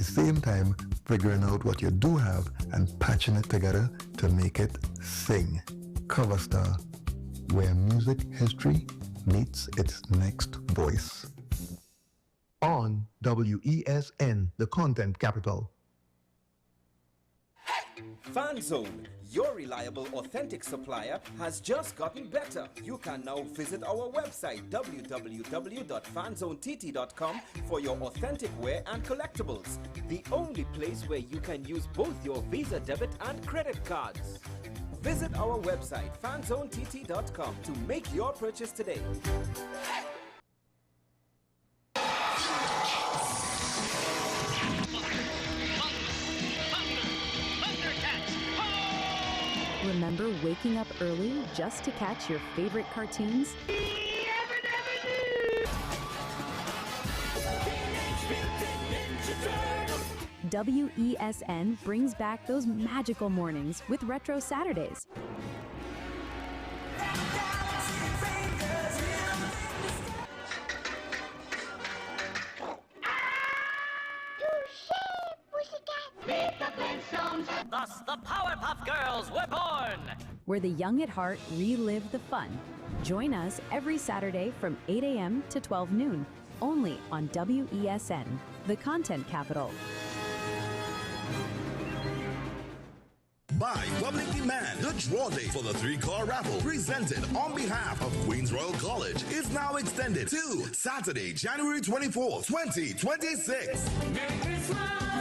the same time figuring out what you do have and patching it together to make it sing. Cover Star, where music history meets its next voice. On WESN, the content capital. FanZone, your reliable, authentic supplier, has just gotten better. You can now visit our website www.fanzonett.com for your authentic wear and collectibles. The only place where you can use both your Visa debit and credit cards. Visit our website fanzonett.com to make your purchase today. Remember waking up early just to catch your favorite cartoons? WESN brings back those magical mornings with Retro Saturdays. Thus, the Powerpuff Girls were born! Where the young at heart relive the fun. Join us every Saturday from 8 a.m. to 12 noon, only on WESN, the content capital. By public demand, the draw date for the 3-car raffle presented on behalf of Queens Royal College is now extended to Saturday, January 24, 2026.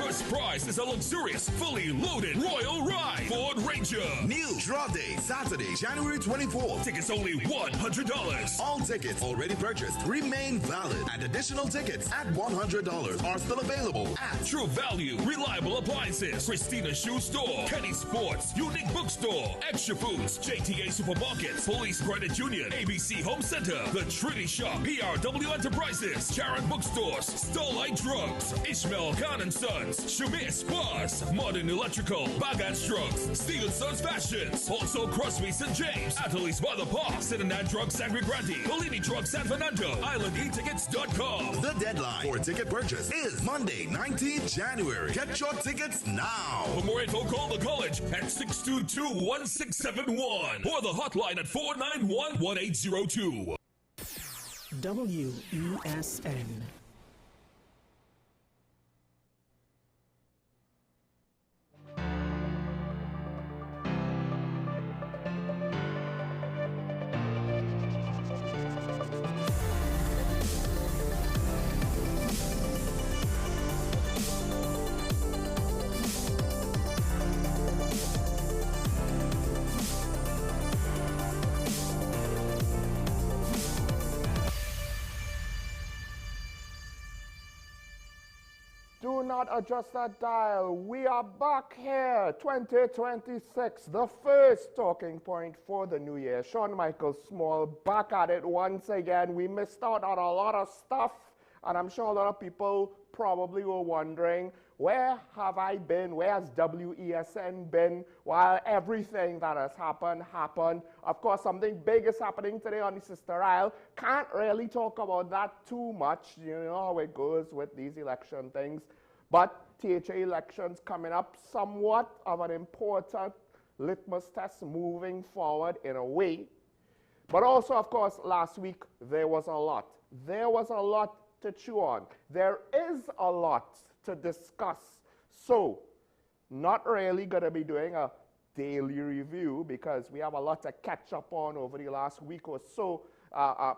First prize is a luxurious, fully loaded Royal Ride Ford Ranger. New draw date, Saturday, January 24th. Tickets only $100. All tickets already purchased remain valid, and additional tickets at $100 are still available at True Value, Reliable Appliances, Christina Shoe Store, Kenny Sports, Unique Bookstore, Extra Foods, JTA Supermarkets, Police Credit Union, ABC Home Center, The Trinity Shop, PRW Enterprises, Sharon Bookstores, Starlight Drugs, Ishmael Khan and Sons, Shamir Spas, Modern Electrical, Bag and Drugs, Steel Sons Fashions, also Crosby St. James, Ateliers by the Park, Cinnamon Drugs Sangre Grande, Bellini Drugs San Fernando, IslandEtickets.com. The deadline for ticket purchase is Monday, 19th January. Get your tickets now. For more info, call the college at 622-1671 or the hotline at 491-1802. WESN. Do not adjust that dial. We are back here, 2026, the first talking point for the new year. Sean Michael Small back at it once again. We missed out on a lot of stuff, and I'm sure a lot of people probably were wondering, where have I been? Where has WESN been while everything that has happened? Of course, something big is happening today on the Sister Isle. Can't really talk about that too much. You know how it goes with these election things. But THA elections coming up, somewhat of an important litmus test moving forward in a way. But also, of course, last week there was a lot. There was a lot to chew on. There is a lot to discuss. So, not really going to be doing a daily review because we have a lot to catch up on over the last week or so, a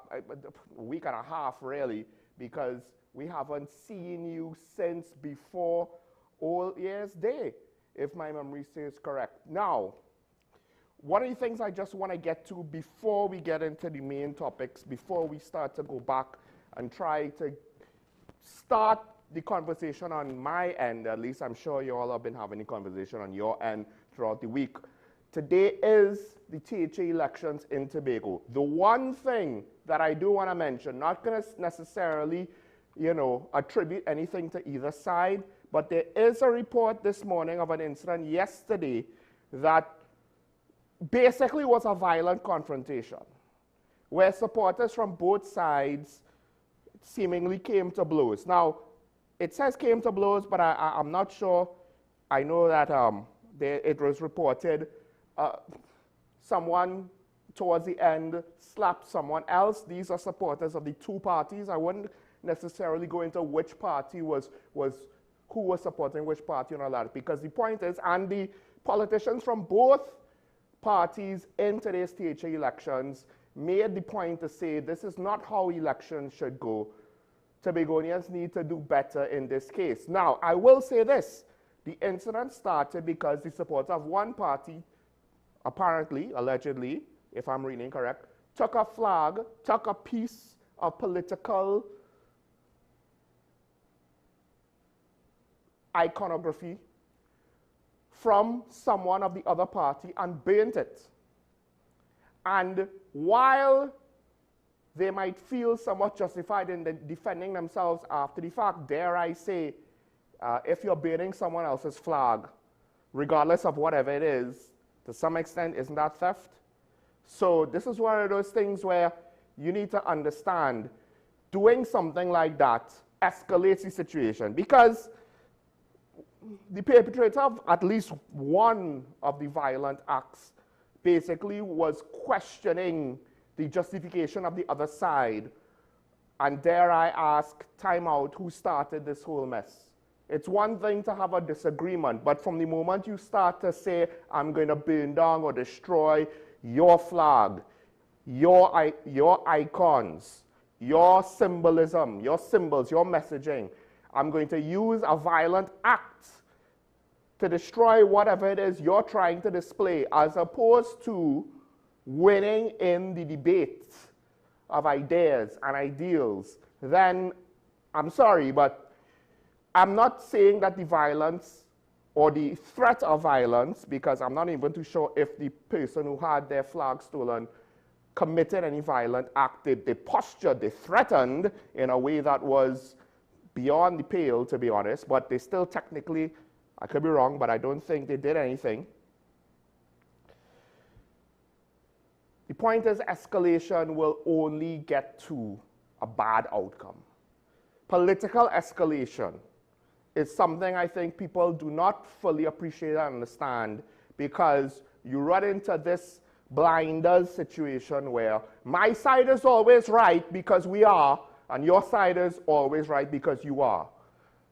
week and a half really, because we haven't seen you since before Old Year's Day, if my memory stays correct. Now, one of the things I just want to get to before we get into the main topics, before we start to go back and try to start the conversation on my end, at least I'm sure you all have been having a conversation on your end throughout the week. Today is the THA elections in Tobago. The one thing that I do want to mention, not going to necessarily, attribute anything to either side, but there is a report this morning of an incident yesterday that basically was a violent confrontation, where supporters from both sides seemingly came to blows. Now, it says came to blows, but I'm not sure. I know that it was reported someone towards the end slapped someone else. These are supporters of the two parties. I wouldn't necessarily go into which party who was supporting which party and all that, because the point is, and the politicians from both parties in today's THA elections made the point to say this is not how elections should go. Tobagonians need to do better in this case. Now, I will say this. The incident started because the supporters of one party, apparently, allegedly, if I'm reading correct, took a flag, took a piece of political iconography from someone of the other party and burnt it. And while they might feel somewhat justified in defending themselves after the fact, dare I say, if you're burning someone else's flag, regardless of whatever it is, to some extent, isn't that theft? So this is one of those things where you need to understand doing something like that escalates the situation, because the perpetrator of at least one of the violent acts basically was questioning the justification of the other side. And dare I ask, time out, who started this whole mess? It's one thing to have a disagreement, but from the moment you start to say, I'm going to burn down or destroy your flag, your icons, your symbolism, your symbols, your messaging, I'm going to use a violent act to destroy whatever it is you're trying to display, as opposed to winning in the debate of ideas and ideals, then I'm sorry, but I'm not saying that the violence or the threat of violence, because I'm not even too sure if the person who had their flag stolen committed any violent act. They postured, they threatened in a way that was beyond the pale, to be honest, but they still technically, I could be wrong, but I don't think they did anything. The point is, escalation will only get to a bad outcome. Political escalation is something I think people do not fully appreciate and understand, because you run into this blinders situation where my side is always right because we are, and your side is always right because you are.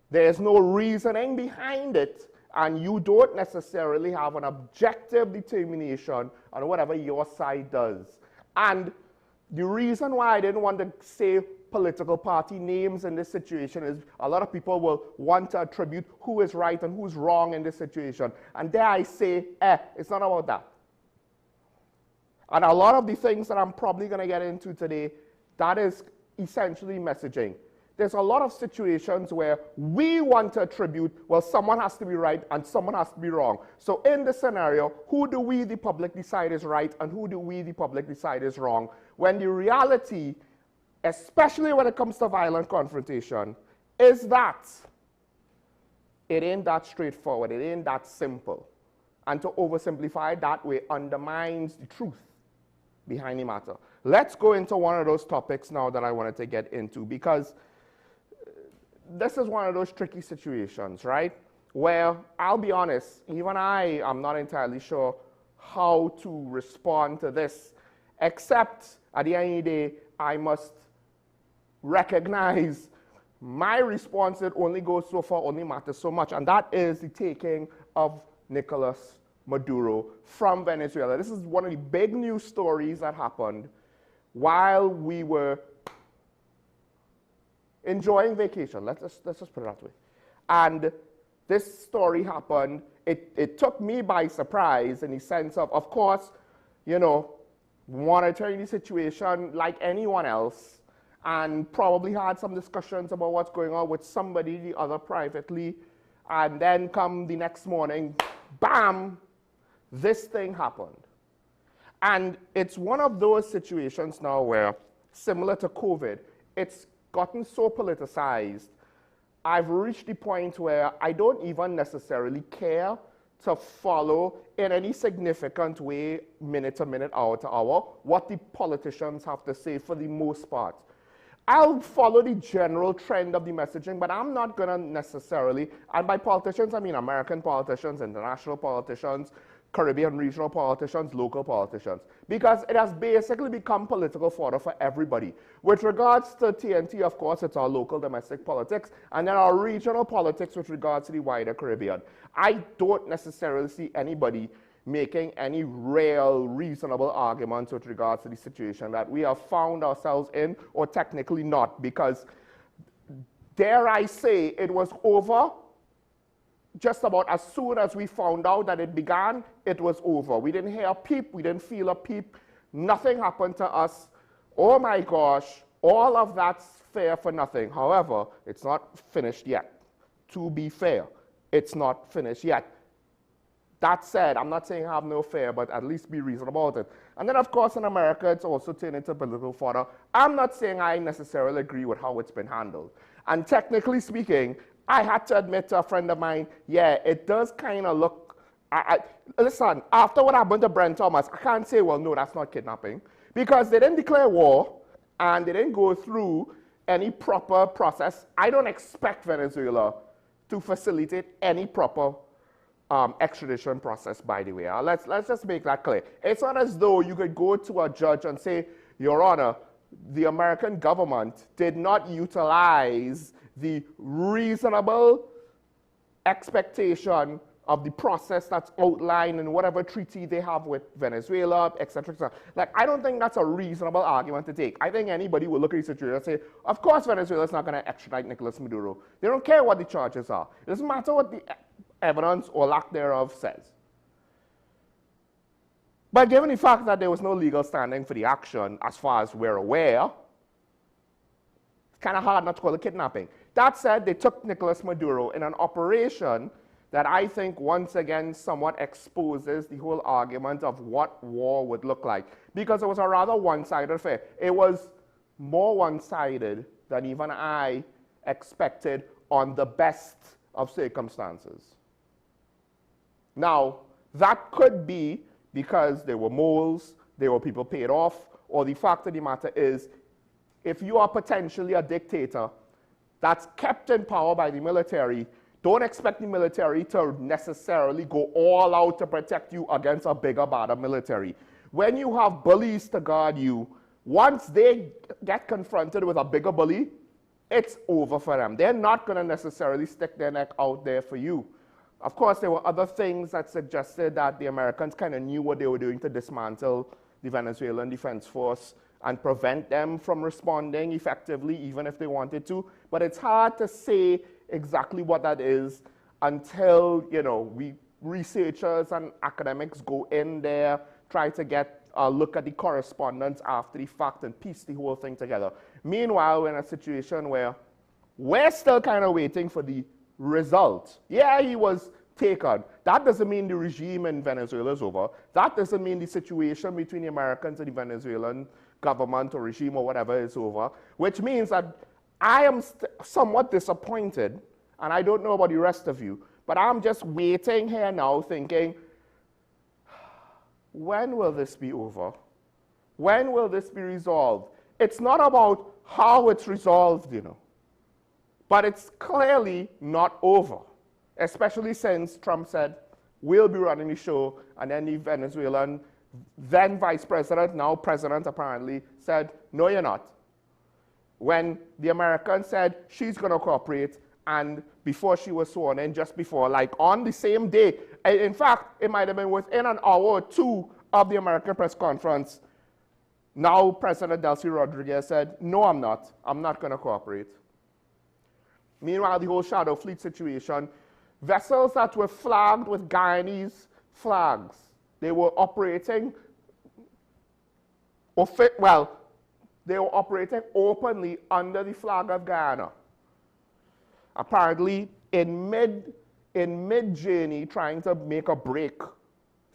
There's no reasoning behind it, and you don't necessarily have an objective determination on whatever your side does. And the reason why I didn't want to say political party names in this situation is a lot of people will want to attribute who is right and who's wrong in this situation. And there I say, it's not about that. And a lot of the things that I'm probably going to get into today, that is essentially messaging. There's a lot of situations where we want to attribute, well, someone has to be right and someone has to be wrong. So in this scenario, who do we, the public, decide is right and who do we, the public, decide is wrong? When the reality, especially when it comes to violent confrontation, is that it ain't that straightforward, it ain't that simple. And to oversimplify it that way undermines the truth behind the matter. Let's go into one of those topics now that I wanted to get into, because this is one of those tricky situations, right? Where, I'll be honest, even I am not entirely sure how to respond to this, except at the end of the day, I must recognize my response, it only goes so far, only matters so much, and that is the taking of Nicolas Maduro from Venezuela. This is one of the big news stories that happened while we were enjoying vacation. Let's just put it that way. And this story happened. It took me by surprise in the sense of course, you know, monitoring the situation like anyone else, and probably had some discussions about what's going on with somebody, the other privately, and then come the next morning, bam, this thing happened. And it's one of those situations now where, similar to COVID, it's gotten so politicized, I've reached the point where I don't even necessarily care to follow in any significant way, minute to minute, hour to hour, what the politicians have to say for the most part. I'll follow the general trend of the messaging, but I'm not going to necessarily, and by politicians, I mean American politicians, international politicians, Caribbean regional politicians, local politicians, because it has basically become political fodder for everybody. With regards to TNT, of course, it's our local domestic politics, and then our regional politics with regards to the wider Caribbean. I don't necessarily see anybody making any real reasonable arguments with regards to the situation that we have found ourselves in, or technically not, because dare I say it was over just about as soon as we found out that it began, it was over. We didn't hear a peep, we didn't feel a peep, nothing happened to us. Oh my gosh, all of that's fair for nothing. However, it's not finished yet. To be fair, it's not finished yet. That said, I'm not saying have no fear, but at least be reasonable about it. And then, of course, in America, it's also turned into political fodder. I'm not saying I necessarily agree with how it's been handled. And technically speaking, I had to admit to a friend of mine, yeah, it does kind of look, listen, after what happened to Brent Thomas, I can't say, well, no, that's not kidnapping, because they didn't declare war, and they didn't go through any proper process. I don't expect Venezuela to facilitate any proper extradition process, by the way. Let's just make that clear. It's not as though you could go to a judge and say, Your Honor, the American government did not utilize the reasonable expectation of the process that's outlined in whatever treaty they have with Venezuela, etc., etc. Like, I don't think that's a reasonable argument to take. I think anybody will look at the situation and say, of course Venezuela is not going to extradite Nicolas Maduro. They don't care what the charges are. It doesn't matter what the evidence or lack thereof says. But given the fact that there was no legal standing for the action, as far as we're aware, it's kind of hard not to call it kidnapping. That said, they took Nicolas Maduro in an operation that I think once again somewhat exposes the whole argument of what war would look like, because it was a rather one-sided affair. It was more one-sided than even I expected on the best of circumstances. Now, that could be because there were moles, there were people paid off, or the fact of the matter is, if you are potentially a dictator that's kept in power by the military, don't expect the military to necessarily go all out to protect you against a bigger, badder military. When you have bullies to guard you, once they get confronted with a bigger bully, it's over for them. They're not going to necessarily stick their neck out there for you. Of course, there were other things that suggested that the Americans kind of knew what they were doing to dismantle the Venezuelan Defense Force and prevent them from responding effectively, even if they wanted to. But it's hard to say exactly what that is until, you know, researchers and academics go in there, try to get a look at the correspondence after the fact and piece the whole thing together. Meanwhile, we're in a situation where we're still kind of waiting for the result. Yeah, he was taken. That doesn't mean the regime in Venezuela is over. That doesn't mean the situation between the Americans and the Venezuelan government or regime or whatever is over, which means that I am somewhat disappointed, and I don't know about the rest of you, but I'm just waiting here now thinking, when will this be over? When will this be resolved? It's not about how it's resolved, you know, but it's clearly not over, especially since Trump said, we'll be running the show, and then the Venezuelan then vice president, now president apparently, said, no, you're not. When the Americans said she's going to cooperate, and before she was sworn in, just before, like on the same day, in fact, it might have been within an hour or two of the American press conference, now President Delcy Rodriguez said, no, I'm not. I'm not going to cooperate. Meanwhile, the whole shadow fleet situation, vessels that were flagged with Guyanese flags, they were operating, they were operating openly under the flag of Guyana. Apparently, in mid-journey, trying to make a break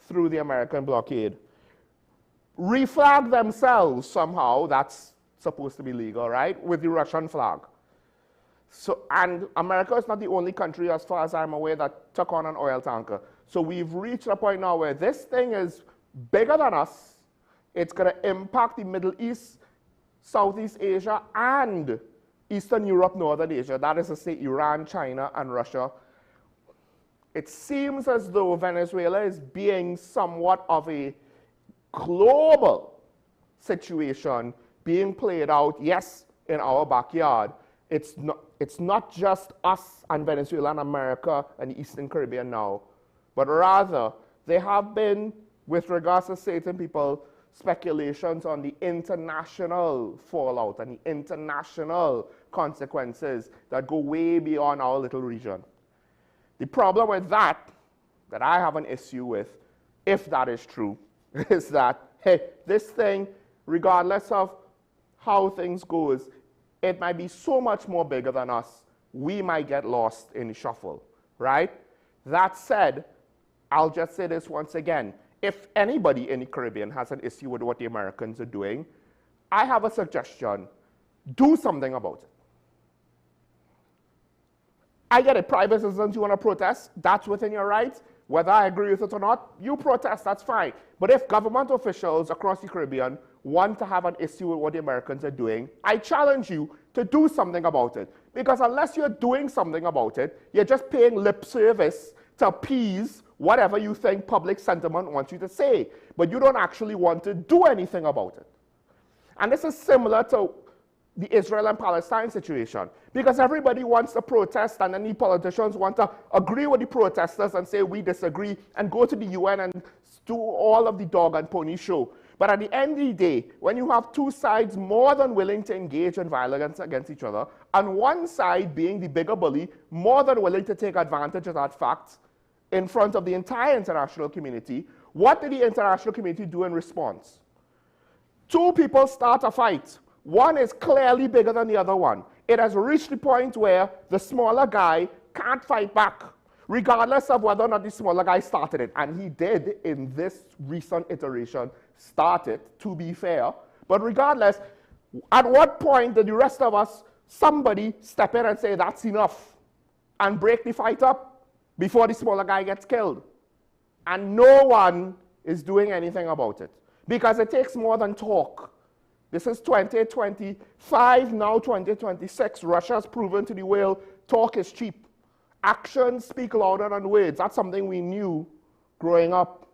through the American blockade. Reflag themselves somehow, that's supposed to be legal, right, with the Russian flag. So, and America is not the only country, as far as I'm aware, that took on an oil tanker. So we've reached a point now where this thing is bigger than us. It's going to impact the Middle East Southeast Asia and Eastern Europe, Northern Asia, that is to say Iran, China, and Russia, it seems as though Venezuela is being somewhat of a global situation being played out, yes, in our backyard. It's not just us and Venezuela and America and the Eastern Caribbean now, but rather there have been, with regards to certain people, speculations on the international fallout and the international consequences that go way beyond our little region. The problem with that I have an issue with, if that is true, is that, hey, this thing, regardless of how things goes, it might be so much more bigger than us. We might get lost in the shuffle, right? That said, I'll just say this once again. If anybody in the Caribbean has an issue with what the Americans are doing, I have a suggestion. Do something about it. I get it. Private citizens, you want to protest, that's within your rights. Whether I agree with it or not, you protest, that's fine. But if government officials across the Caribbean want to have an issue with what the Americans are doing, I challenge you to do something about it. Because unless you're doing something about it, you're just paying lip service to appease whatever you think public sentiment wants you to say. But you don't actually want to do anything about it. And this is similar to the Israel and Palestine situation. Because everybody wants to protest, and then the politicians want to agree with the protesters and say we disagree and go to the UN and do all of the dog and pony show. But at the end of the day, when you have two sides more than willing to engage in violence against each other, and one side being the bigger bully, more than willing to take advantage of that fact in front of the entire international community, what did the international community do in response? Two people start a fight. One is clearly bigger than the other one. It has reached the point where the smaller guy can't fight back, regardless of whether or not the smaller guy started it. And he did, in this recent iteration, start it, to be fair. But regardless, at what point did the rest of us, somebody step in and say, that's enough, and break the fight up before the smaller guy gets killed? And no one is doing anything about it, because it takes more than talk. This is 2025, now 2026. Russia has proven to the world talk is cheap. Actions speak louder than words. That's something we knew growing up.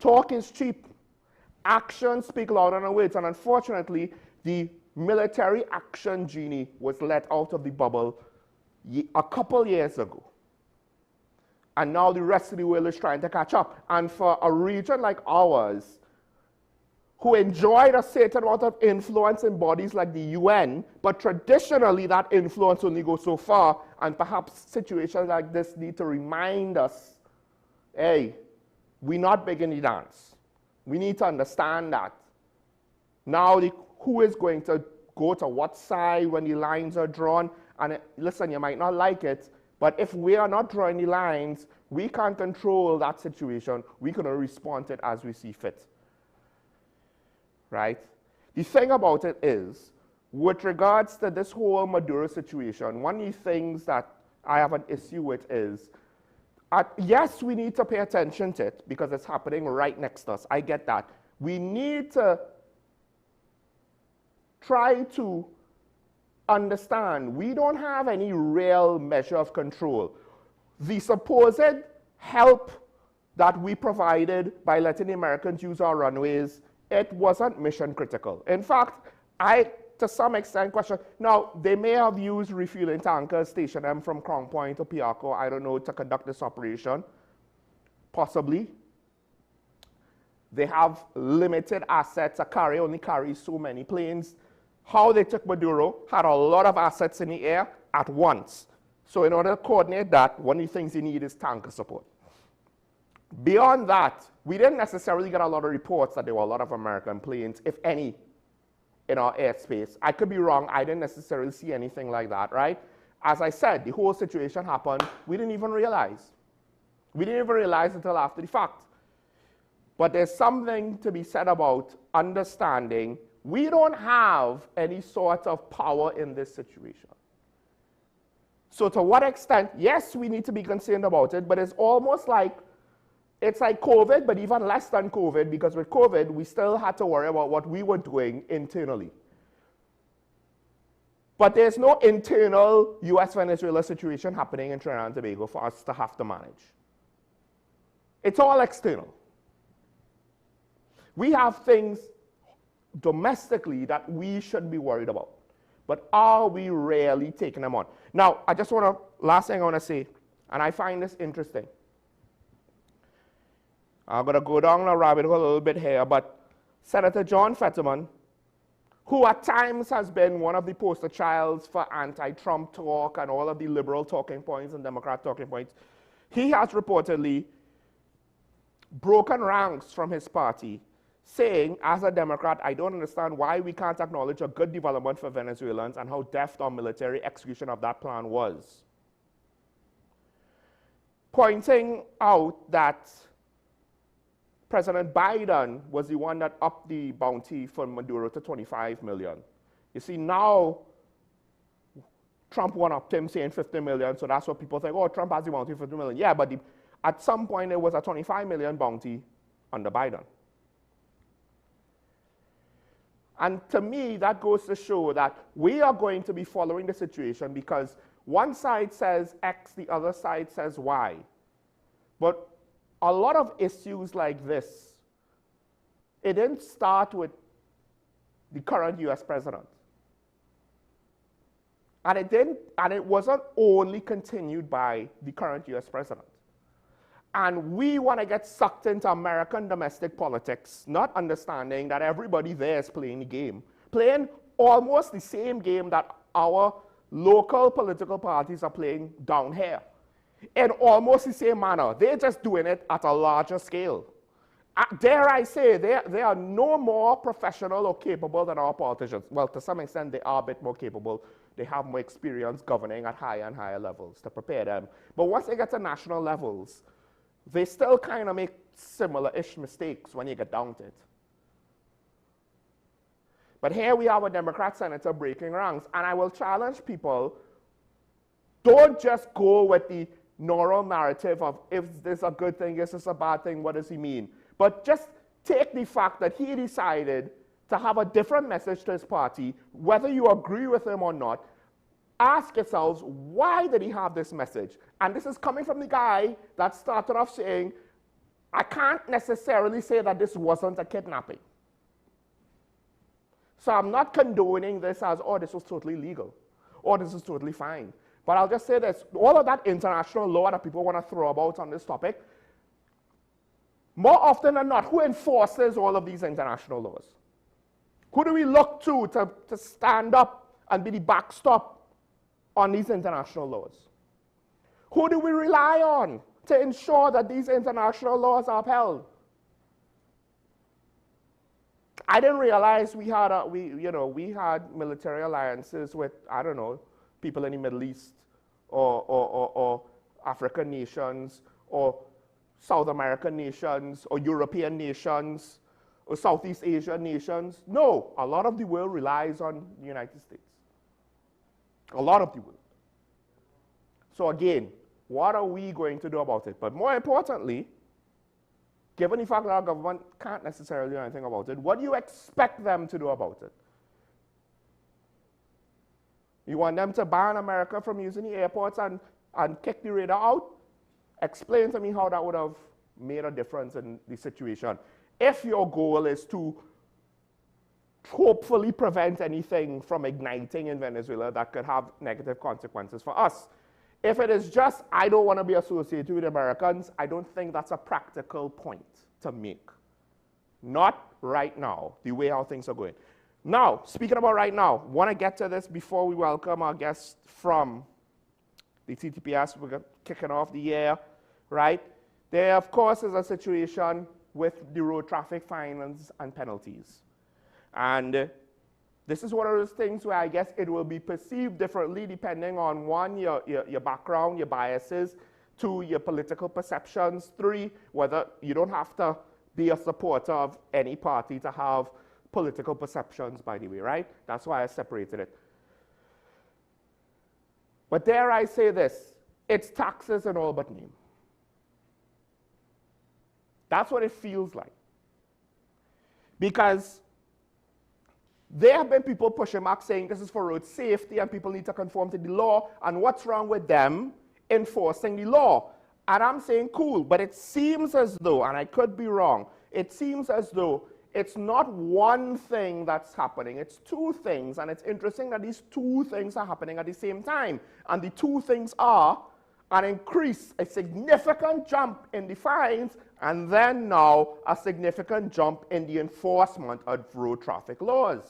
Talk is cheap. Actions speak louder than words. And unfortunately, the military action genie was let out of the bubble a couple years ago. And now the rest of the world is trying to catch up. And for a region like ours, who enjoyed a certain amount of influence in bodies like the UN, but traditionally that influence only goes so far, and perhaps situations like this need to remind us, hey, we're not big in the dance. We need to understand that. Now, who is going to go to what side when the lines are drawn? And listen, you might not like it, but if we are not drawing the lines, we can't control that situation. We can respond to it as we see fit. Right? The thing about it is, with regards to this whole Maduro situation, one of the things that I have an issue with is, yes, we need to pay attention to it because it's happening right next to us. I get that. We need to try to understand we don't have any real measure of control. The supposed help that we provided by letting the Americans use our runways, it wasn't mission critical. In fact, I, to some extent, question, now, they may have used refueling tankers, stationed them from Crown Point to Piarco, I don't know, to conduct this operation. Possibly. They have limited assets. Only carries so many planes. How they took Maduro had a lot of assets in the air at once. So in order to coordinate that, one of the things you need is tanker support. Beyond that, we didn't necessarily get a lot of reports that there were a lot of American planes, if any, in our airspace. I could be wrong. I didn't necessarily see anything like that, right? As I said, the whole situation happened. We didn't even realize. We didn't even realize until after the fact. But there's something to be said about understanding we don't have any sort of power in this situation. So to what extent, yes, we need to be concerned about it, but it's almost like, it's like COVID, but even less than COVID, because with COVID, we still had to worry about what we were doing internally. But there's no internal US-Venezuela situation happening in Trinidad and Tobago for us to have to manage. It's all external. We have things domestically that we should be worried about. But are we really taking them on? Now, I just want to, last thing I want to say, and I find this interesting. I'm going to go down a rabbit hole a little bit here, but Senator John Fetterman, who at times has been one of the poster childs for anti-Trump talk and all of the liberal talking points and Democrat talking points, he has reportedly broken ranks from his party, saying, as a Democrat, I don't understand why we can't acknowledge a good development for Venezuelans and how deft our military execution of that plan was. Pointing out that President Biden was the one that upped the bounty for Maduro to 25 million. You see, now Trump one-upped him saying 50 million, so that's what people think, oh, Trump has the bounty for 50 million. Yeah, but at some point there was a 25 million bounty under Biden. And to me, that goes to show that we are going to be following the situation because one side says X, the other side says Y. But a lot of issues like this, it didn't start with the current US president. And it wasn't only continued by the current US president. And we want to get sucked into American domestic politics, not understanding that everybody there is playing the game, playing almost the same game that our local political parties are playing down here, in almost the same manner. They're just doing it at a larger scale. Dare I say, they are no more professional or capable than our politicians. Well, to some extent, they are a bit more capable. They have more experience governing at higher and higher levels to prepare them. But once they get to national levels, they still kind of make similar-ish mistakes when you get down to it. But here we have a Democrat senator breaking ranks, and I will challenge people, don't just go with the normal narrative of if this is a good thing, is this a bad thing, what does he mean? But just take the fact that he decided to have a different message to his party, whether you agree with him or not. Ask yourselves, why did he have this message? And this is coming from the guy that started off saying, I can't necessarily say that this wasn't a kidnapping. So I'm not condoning this as, oh, this was totally legal, or this is totally fine. But I'll just say this, all of that international law that people want to throw about on this topic, more often than not, who enforces all of these international laws? Who do we look to stand up and be the backstop on these international laws? Who do we rely on to ensure that these international laws are upheld? I didn't realize we had military alliances with, I don't know, people in the Middle East or African nations or South American nations or European nations or Southeast Asian nations. No, a lot of the world relies on the United States. A lot of the world. So again, what are we going to do about it? But more importantly, given the fact that our government can't necessarily do anything about it, what do you expect them to do about it? You want them to ban America from using the airports and kick the radar out? Explain to me how that would have made a difference in the situation. If your goal is to hopefully prevent anything from igniting in Venezuela that could have negative consequences for us. If it is just, I don't want to be associated with Americans, I don't think that's a practical point to make. Not right now, the way how things are going. Now, speaking about right now, want to get to this before we welcome our guests from the TTPS. We're kicking off the year, right? There, of course, is a situation with the road traffic fines and penalties. And this is one of those things where I guess it will be perceived differently depending on, one, your background, your biases, two, your political perceptions, three, whether you don't have to be a supporter of any party to have political perceptions, by the way, right? That's why I separated it. But dare I say this, it's taxes and all but name. That's what it feels like. Because there have been people pushing back saying this is for road safety and people need to conform to the law, and what's wrong with them enforcing the law? And I'm saying cool, but it seems as though, and I could be wrong, it seems as though it's not one thing that's happening, it's two things, and it's interesting that these two things are happening at the same time. And the two things are an increase, a significant jump in the fines, and then now a significant jump in the enforcement of road traffic laws.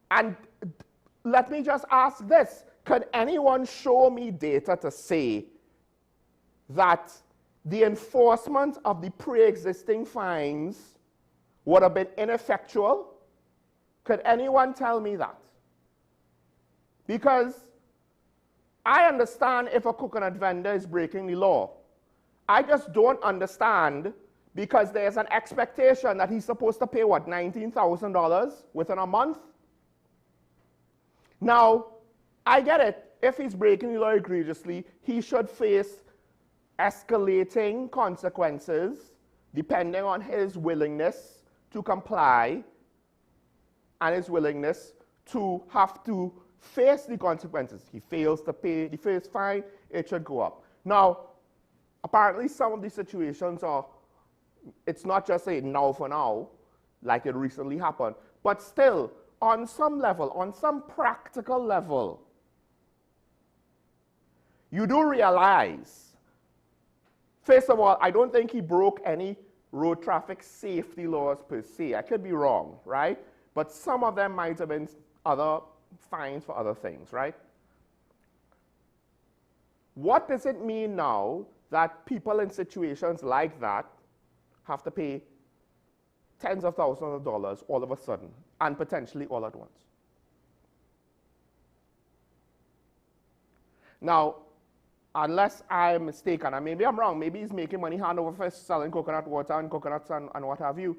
And let me just ask this, could anyone show me data to say that the enforcement of the pre-existing fines would have been ineffectual? Could anyone tell me that? Because I understand if a coconut vendor is breaking the law. I just don't understand because there's an expectation that he's supposed to pay, what, $19,000 within a month? Now, I get it. If he's breaking the law egregiously, he should face escalating consequences depending on his willingness to comply and his willingness to have to face the consequences. He fails to pay the first fine, it should go up. Now, apparently some of these situations are, it's not just a now for now, like it recently happened, but still, on some level, on some practical level, you do realize, first of all, I don't think he broke any road traffic safety laws per se. I could be wrong, right? But some of them might have been other fines for other things, right? What does it mean now that people in situations like that have to pay tens of thousands of dollars all of a sudden and potentially all at once? Now, unless I'm mistaken, and maybe I'm wrong, maybe he's making money hand over fist selling coconut water and coconuts and what have you.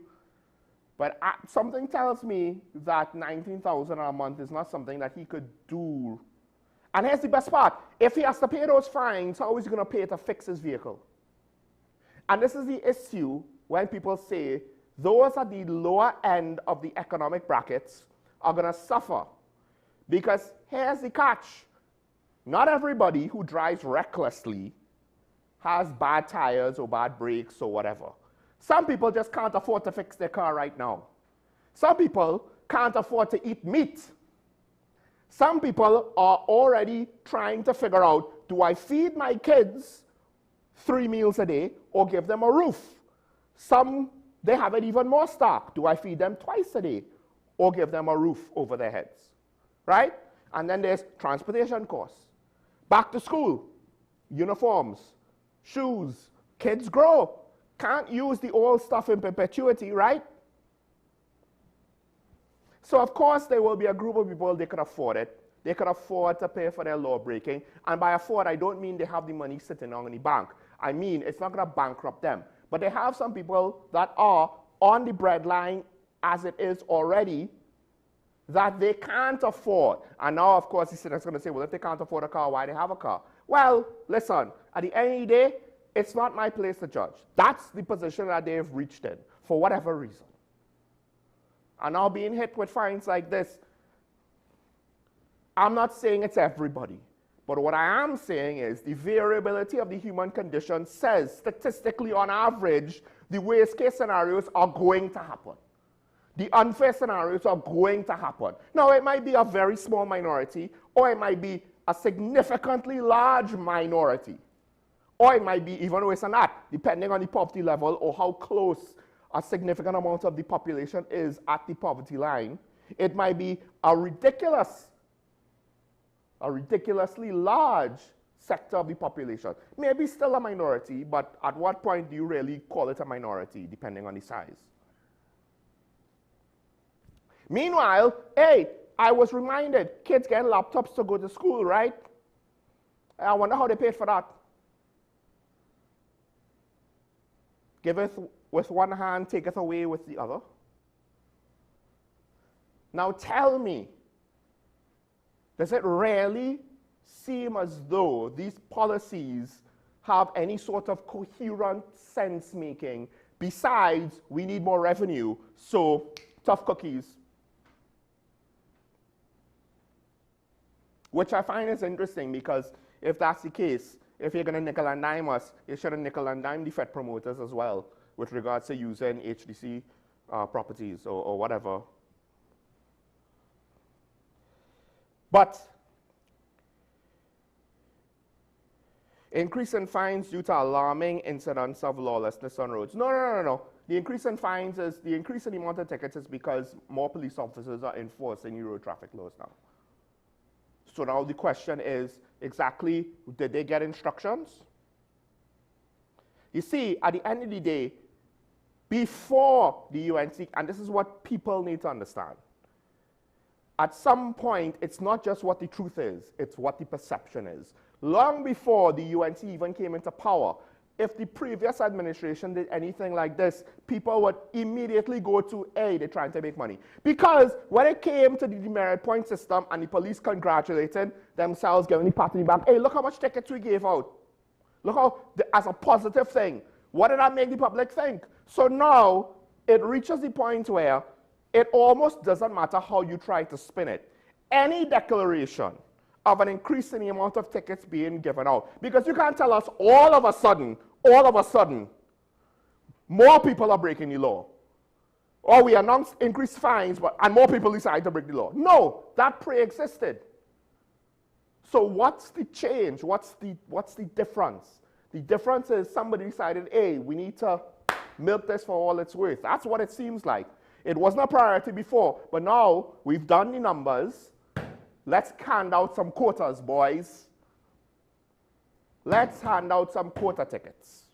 But something tells me that $19,000 a month is not something that he could do. And here's the best part. If he has to pay those fines, how is he going to pay to fix his vehicle? And this is the issue when people say those at the lower end of the economic brackets are going to suffer. Because here's the catch. Not everybody who drives recklessly has bad tires or bad brakes or whatever. Some people just can't afford to fix their car right now. Some people can't afford to eat meat. Some people are already trying to figure out, do I feed my kids 3 meals a day or give them a roof? Some, they have it even more stark. Do I feed them twice a day or give them a roof over their heads? Right? And then there's transportation costs. Back to school, uniforms, shoes, kids grow. Can't use the old stuff in perpetuity, right? So of course there will be a group of people, they could afford it. They could afford to pay for their law breaking. And by afford, I don't mean they have the money sitting on the bank. I mean it's not going to bankrupt them. But they have some people that are on the breadline as it is already that they can't afford. And now, of course, he's going to say, well, if they can't afford a car, why do they have a car? Well, listen, at the end of the day, it's not my place to judge. That's the position that they've reached in, for whatever reason. And now being hit with fines like this, I'm not saying it's everybody. But what I am saying is the variability of the human condition says, statistically on average, the worst case scenarios are going to happen. The unfair scenarios are going to happen. Now, it might be a very small minority, or it might be a significantly large minority. Or it might be even worse than that, depending on the poverty level or how close a significant amount of the population is at the poverty line. It might be a ridiculously large sector of the population. Maybe still a minority, but at what point do you really call it a minority, depending on the size? Meanwhile, hey, I was reminded, kids getting laptops to go to school, right? I wonder how they paid for that. Giveth with one hand, taketh away with the other. Now tell me, does it really seem as though these policies have any sort of coherent sense-making besides we need more revenue, so tough cookies. Which I find is interesting because if that's the case, if you're going to nickel and dime us, you should have nickel and dime the FET promoters as well with regards to using HDC properties or whatever. But increase in fines due to alarming incidents of lawlessness on roads. No. The increase in fines is, the increase in the amount of tickets is because more police officers are enforcing the road traffic laws now. So now the question is, exactly, did they get instructions? You see, at the end of the day, before the UNC, and this is what people need to understand, at some point, it's not just what the truth is, it's what the perception is. Long before the UNC even came into power, if the previous administration did anything like this, people would immediately go to, hey, they're trying to make money. Because when it came to the demerit point system and the police congratulating themselves, giving the pat on the back, hey, look how much tickets we gave out. Look how, as a positive thing, what did that make the public think? So now, it reaches the point where it almost doesn't matter how you try to spin it. Any declaration of an increase in the amount of tickets being given out. Because you can't tell us all of a sudden, more people are breaking the law. Or we announced increased fines, and more people decide to break the law. No, that pre-existed. So what's the change? What's the difference? The difference is somebody decided, hey, we need to milk this for all it's worth. That's what it seems like. It wasn't a priority before, but now we've done the numbers. Let's hand out some quotas, boys. Let's hand out some quota tickets.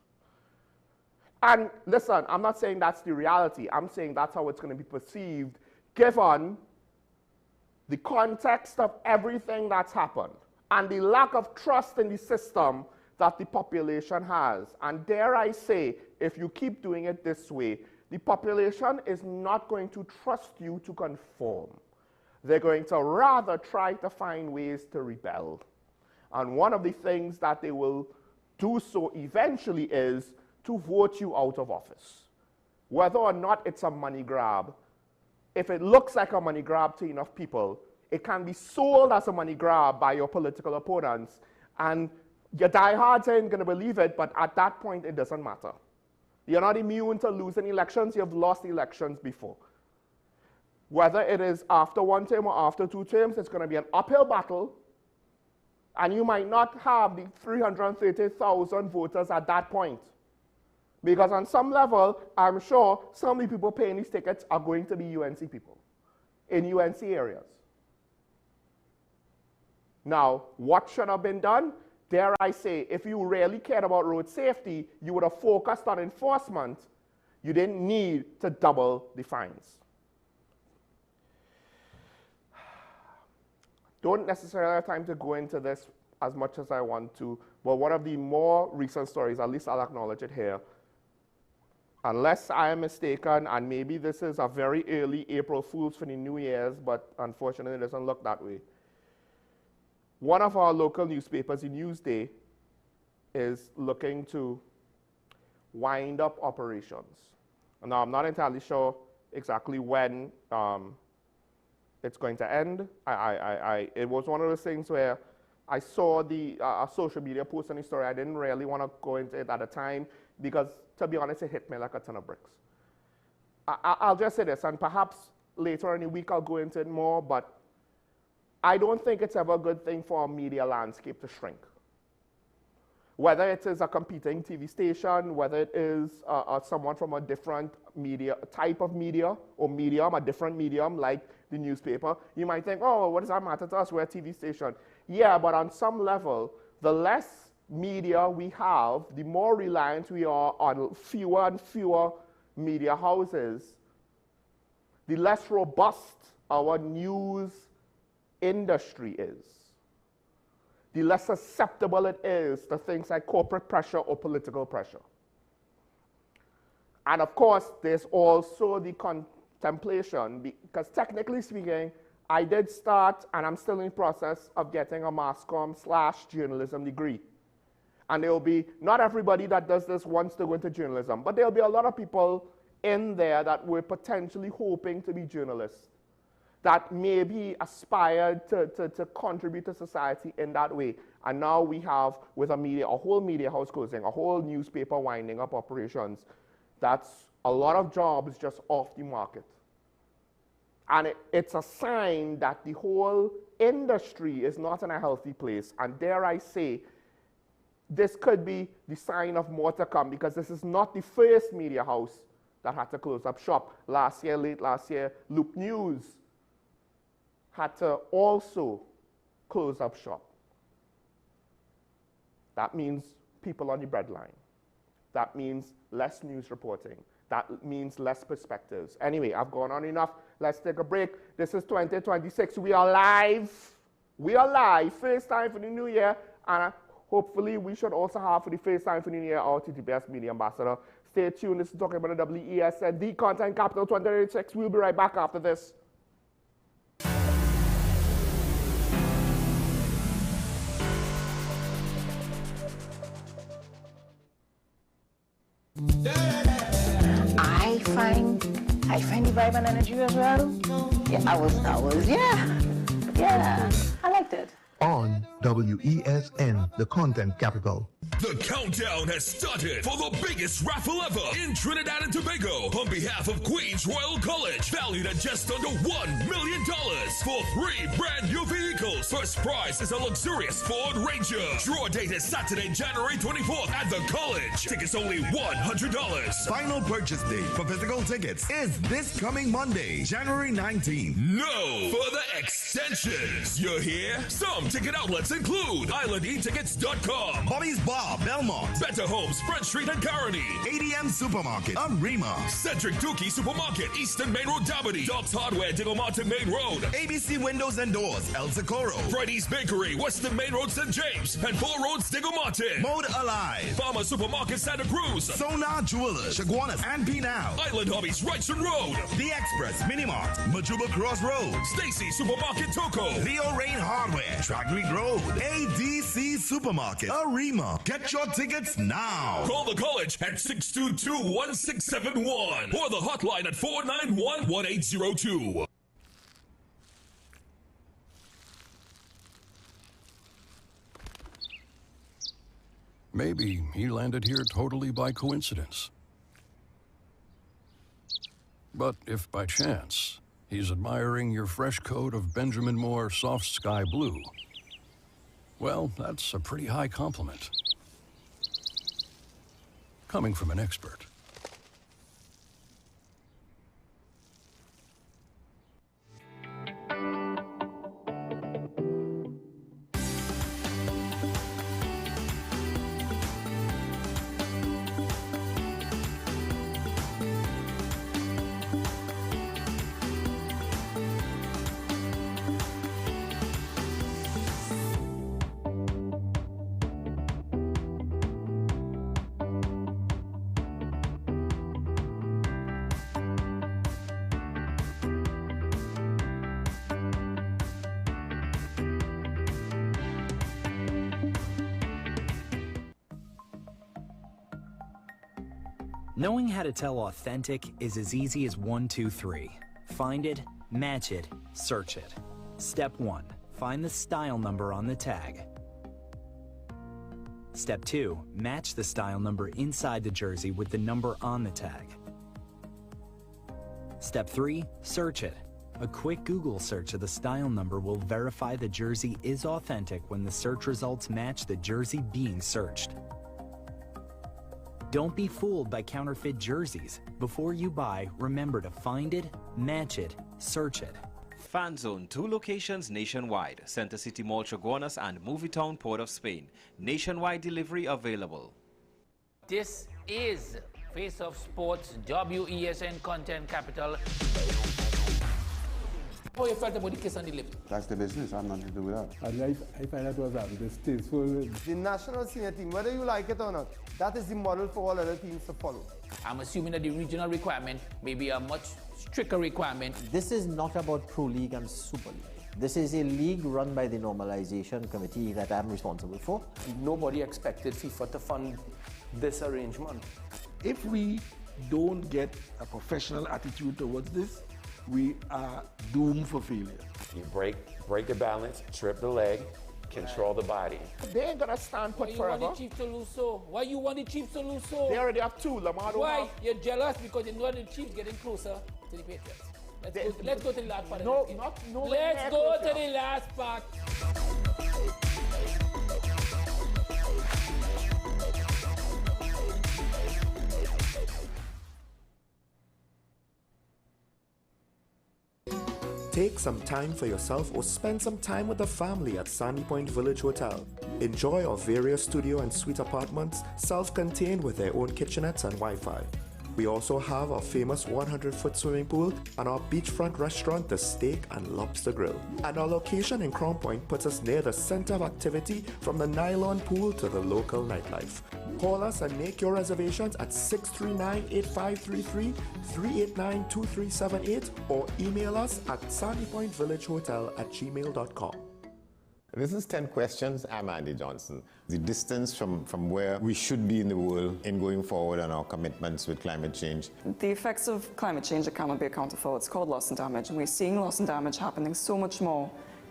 And listen, I'm not saying that's the reality. I'm saying that's how it's going to be perceived given the context of everything that's happened and the lack of trust in the system that the population has. And dare I say, if you keep doing it this way, the population is not going to trust you to conform. They're going to rather try to find ways to rebel. And one of the things that they will do so eventually is to vote you out of office. Whether or not it's a money grab, if it looks like a money grab to enough people, it can be sold as a money grab by your political opponents. And your diehards ain't going to believe it, but at that point, it doesn't matter. You're not immune to losing elections. You've lost elections before. Whether it is after one term or after 2 terms, it's going to be an uphill battle, and you might not have the 330,000 voters at that point. Because on some level, I'm sure some of the people paying these tickets are going to be UNC people in UNC areas. Now, what should have been done? Dare I say, if you really cared about road safety, you would have focused on enforcement. You didn't need to double the fines. Don't necessarily have time to go into this as much as I want to, but one of the more recent stories, at least I'll acknowledge it here, unless I am mistaken, and maybe this is a very early April Fool's for the New Year's, but unfortunately it doesn't look that way. One of our local newspapers, the Newsday, is looking to wind up operations. Now, I'm not entirely sure exactly when it's going to end. It was one of those things where I saw the social media post on the story. I didn't really want to go into it at the time because, to be honest, it hit me like a ton of bricks. I'll just say this, and perhaps later in the week I'll go into it more, but I don't think it's ever a good thing for our media landscape to shrink. Whether it is a competing TV station, whether it is someone from a different media, type of media or medium, a different medium like the newspaper, you might think, oh, what does that matter to us? We're a TV station. Yeah, but on some level, the less media we have, the more reliant we are on fewer and fewer media houses, the less robust our news industry is, the less susceptible it is to things like corporate pressure or political pressure. And of course, there's also the contemplation, because technically speaking, I did start, and I'm still in the process of getting a mass comm/journalism degree. And there will be, not everybody that does this wants to go into journalism, but there will be a lot of people in there that were potentially hoping to be journalists, that maybe aspired to contribute to society in that way. And now we have, with a whole media house closing, a whole newspaper winding up operations, that's a lot of jobs just off the market. And it's a sign that the whole industry is not in a healthy place. And dare I say, this could be the sign of more to come, because this is not the first media house that had to close up shop. Late last year, Loop News had to also close up shop. That means people on the breadline. That means less news reporting. That means less perspectives. Anyway, I've gone on enough. Let's take a break. This is 2026. We are live. We are live. First time for the new year. And hopefully we should also have for the first time for the new year our TTBS Media Ambassador. Stay tuned. This is talking about the WESN, the Content Capital 2026. We'll be right back after this. I find the vibe and energy as well. Yeah, I liked it. On WESN, the Content Capital. The countdown has started for the biggest raffle ever in Trinidad and Tobago on behalf of Queens Royal College, valued at just under $1 million for 3 brand new vehicles. First prize is a luxurious Ford Ranger. Draw date is Saturday, January 24th at the college. Tickets only $100. Final purchase date for physical tickets is this coming Monday, January 19th. No further extensions. You hear? Some ticket outlets include IslandEtickets.com, Bobby's Bar, Belmont, Better Homes, Front Street and Caroni, ADM Supermarket, Arima, Cedric Dookie Supermarket, Eastern Main Road, Dabity, Dobbs Hardware, Diggle Martin Main Road, ABC Windows and Doors, El Socorro, Freddy's Bakery, Western Main Road, St. James, and 4 Roads, Diggle Martin, Mode Alive, Farmer Supermarket, Santa Cruz, Sonar Jewelers, Chaguanas and Pinal, Island Hobbies, Wrightson Road, The Express, Minimart, Majuba Crossroads, Stacy Supermarket, Toco, Leo Rain Hardware, Tragrick Road, ADC Supermarket, Arima. Get your tickets now. Call the college at 622-1671 or the hotline at 491-1802. Maybe he landed here totally by coincidence. But if by chance he's admiring your fresh coat of Benjamin Moore soft sky blue, well, that's a pretty high compliment. Coming from an expert. Knowing how to tell authentic is as easy as 1, 2, 3. Find it, match it, search it. Step 1, find the style number on the tag. Step 2, match the style number inside the jersey with the number on the tag. Step 3, search it. A quick Google search of the style number will verify the jersey is authentic when the search results match the jersey being searched. Don't be fooled by counterfeit jerseys. Before you buy, remember to find it, match it, search it. Fan Zone, 2 locations nationwide. Center City Mall, Chaguanas and Movietown, Port of Spain. Nationwide delivery available. This is Face of Sports, WESN Content Capital. How you felt about the kiss on the lip? That's the business. I'm nothing to do with that. I find that was distasteful. The national senior team, whether you like it or not, that is the model for all other teams to follow. I'm assuming that the regional requirement may be a much stricter requirement. This is not about Pro League and Super League. This is a league run by the Normalization Committee that I'm responsible for. Nobody expected FIFA to fund this arrangement. If we don't get a professional attitude towards this, we are doomed for failure. You break the balance, trip the leg, control the body. They ain't gonna stand put forever. Why you want the Chiefs to lose so? Why you want the Chiefs to lose so? They already have 2. Lamar don't Why? have. You're jealous because you know the Chiefs getting closer to the Patriots. Let's go to the last part. No, of this game. no. Let's go to the last part. Take some time for yourself or spend some time with the family at Sandy Point Village Hotel. Enjoy our various studio and suite apartments, self-contained with their own kitchenettes and Wi-Fi. We also have our famous 100-foot swimming pool and our beachfront restaurant, the Steak and Lobster Grill. And our location in Crown Point puts us near the center of activity from the nylon pool to the local nightlife. Call us and make your reservations at 639-8533, 389-2378, or email us at sandypointvillagehotel@gmail.com. This is 10 questions. I'm Andy Johnson. The distance from where we should be in the world in going forward on our commitments with climate change. The effects of climate change that cannot be accounted for. It's called loss and damage, and we're seeing loss and damage happening so much more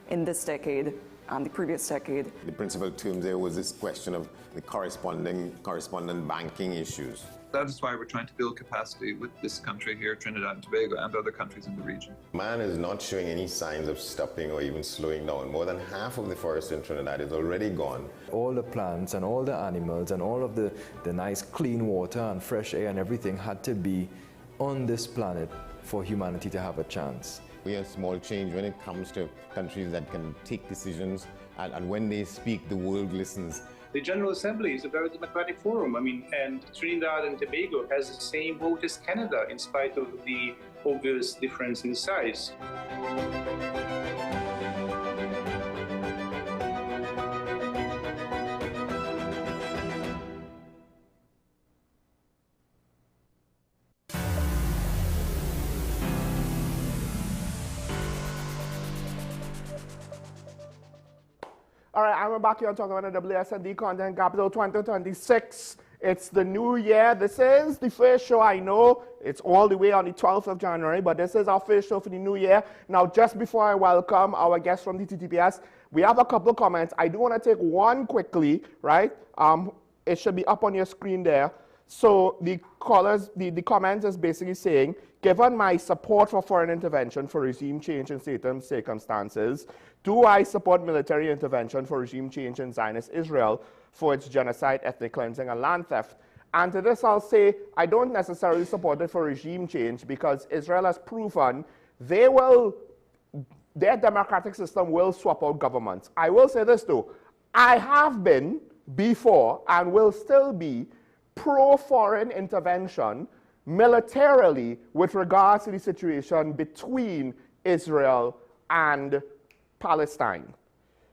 in this decade and the previous decade. The principal term there was this question of the correspondent banking issues. That is why we're trying to build capacity with this country here, Trinidad and Tobago, and other countries in the region. Man is not showing any signs of stopping or even slowing down. More than half of the forest in Trinidad is already gone. All the plants and all the animals and all of the nice clean water and fresh air and everything had to be on this planet for humanity to have a chance. We have small change when it comes to countries that can take decisions, and when they speak, the world listens. The General Assembly is a very democratic forum. And Trinidad and Tobago has the same vote as Canada, in spite of the obvious difference in size. All right, I'm back here talking about the WSND Content Capital 2026. It's the new year. This is the first show I know. It's all the way on the 12th of January, but this is our first show for the new year. Now, just before I welcome our guests from the TTPS, we have a couple of comments. I do want to take one quickly, right? It should be up on your screen there. So the comments is basically saying, given my support for foreign intervention for regime change in certain circumstances, do I support military intervention for regime change in Zionist Israel for its genocide, ethnic cleansing, and land theft? And to this I'll say, I don't necessarily support it for regime change because Israel has proven their democratic system will swap out governments. I will say this though, I have been before and will still be pro-foreign intervention militarily with regards to the situation between Israel and Palestine.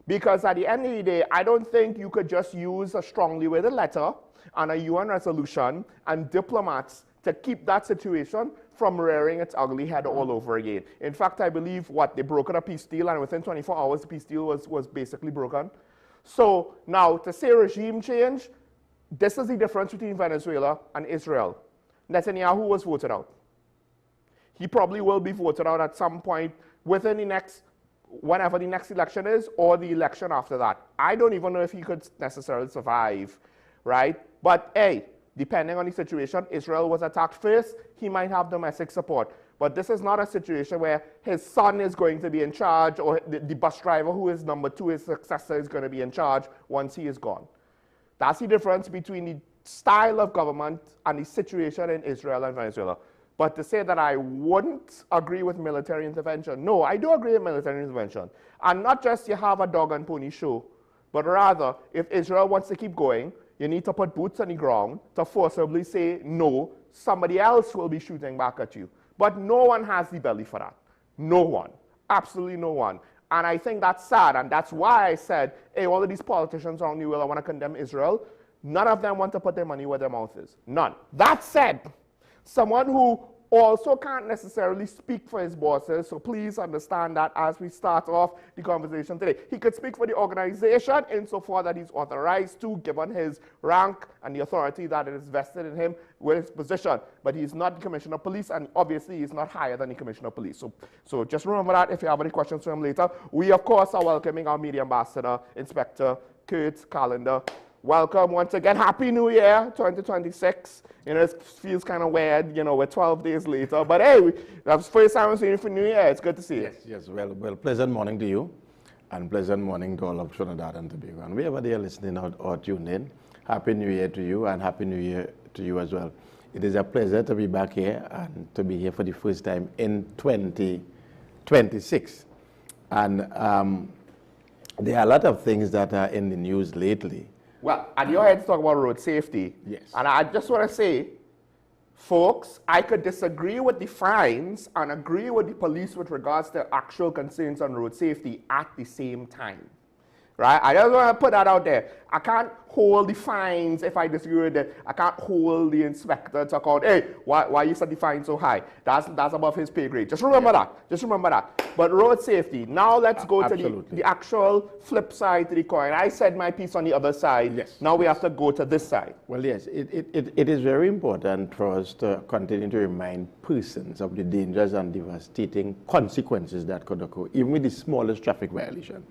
Because at the end of the day, I don't think you could just use a strongly worded letter and a UN resolution and diplomats to keep that situation from rearing its ugly head all over again. In fact, I believe they broke a peace deal, and within 24 hours, the peace deal was basically broken. So now, to say regime change, this is the difference between Venezuela and Israel. Netanyahu was voted out. He probably will be voted out at some point within whenever the next election is, or the election after that. I don't even know if he could necessarily survive, right? But hey, depending on the situation, Israel was attacked first, he might have domestic support. But this is not a situation where his son is going to be in charge, or the bus driver who is number 2, his successor, is going to be in charge once he is gone. That's the difference between the style of government and the situation in Israel and Venezuela. But to say that I wouldn't agree with military intervention, no, I do agree with military intervention. And not just you have a dog and pony show, but rather, if Israel wants to keep going, you need to put boots on the ground to forcibly say, no, somebody else will be shooting back at you. But no one has the belly for that. No one. Absolutely no one. And I think that's sad, and that's why I said, hey, all of these politicians around the world that want to condemn Israel, none of them want to put their money where their mouth is. None. That said, someone who also can't necessarily speak for his bosses, so please understand that as we start off the conversation today. He could speak for the organization insofar that he's authorized to, given his rank and the authority that is vested in him with his position, but he's not the Commissioner of Police, and obviously he's not higher than the Commissioner of Police. So just remember that if you have any questions for him later. We, of course, are welcoming our media ambassador, Inspector Kurt Callender. Welcome once again. Happy New Year, 2026. You know, it feels kind of weird, you know, we're 12 days later. But hey, that's the first time I'm seeing you for New Year. It's good to see you. Yes, well, pleasant morning to you, and pleasant morning to all of Trinidad and Tobago. And wherever they are listening or tuned in, Happy New Year to you, and Happy New Year to you as well. It is a pleasure to be back here and to be here for the first time in 2026. And there are a lot of things that are in the news lately. Well, and you're here to talk about road safety. Yes. And I just want to say, folks, I could disagree with the fines and agree with the police with regards to actual concerns on road safety at the same time. Right? I just want to put that out there. I can't hold the fines if I disagree with it. I can't hold the inspector to account, hey, why you set the fine so high? That's above his pay grade. Just remember that. Just remember that. But road safety, now let's go to the actual flip side to the coin. I said my piece on the other side. Yes. Now we have to go to this side. Well, yes, it is very important for us to continue to remind persons of the dangers and devastating consequences that could occur, even with the smallest traffic violation.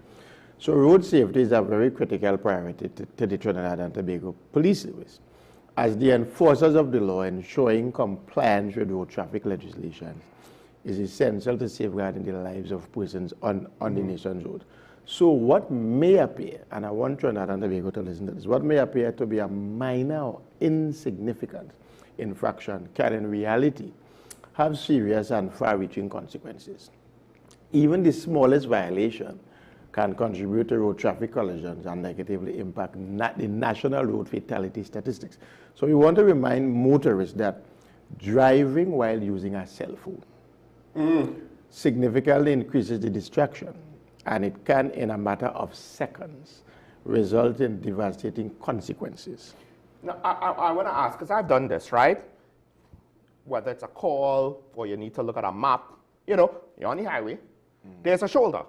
So road safety is a very critical priority to the Trinidad and Tobago Police Service. As the enforcers of the law, ensuring compliance with road traffic legislation is essential to safeguarding the lives of persons on the nation's road. So what may appear, and I want Trinidad and Tobago to listen to this, what may appear to be a minor or insignificant infraction can in reality have serious and far-reaching consequences. Even the smallest violation can contribute to road traffic collisions and negatively impact the national road fatality statistics. So we want to remind motorists that driving while using a cell phone significantly increases the distraction, and it can, in a matter of seconds, result in devastating consequences. Now, I want to ask, because I've done this, right? Whether it's a call or you need to look at a map, you know, you're on the highway, there's a shoulder.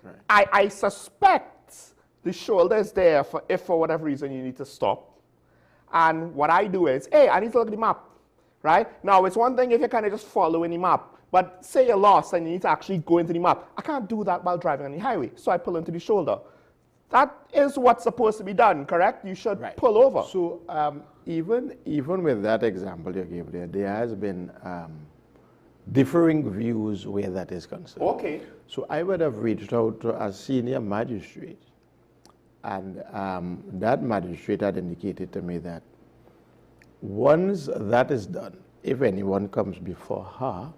Right. I suspect the shoulder is there for if for whatever reason you need to stop. And what I do is, hey, I need to look at the map, right? Now, it's one thing if you're kind of just following the map, but say you're lost and you need to actually go into the map. I can't do that while driving on the highway, so I pull into the shoulder. That is what's supposed to be done, correct? You should pull over. So even with that example you gave there has been differing views where that is concerned. Okay. So I would have reached out to a senior magistrate, and that magistrate had indicated to me that once that is done, if anyone comes before her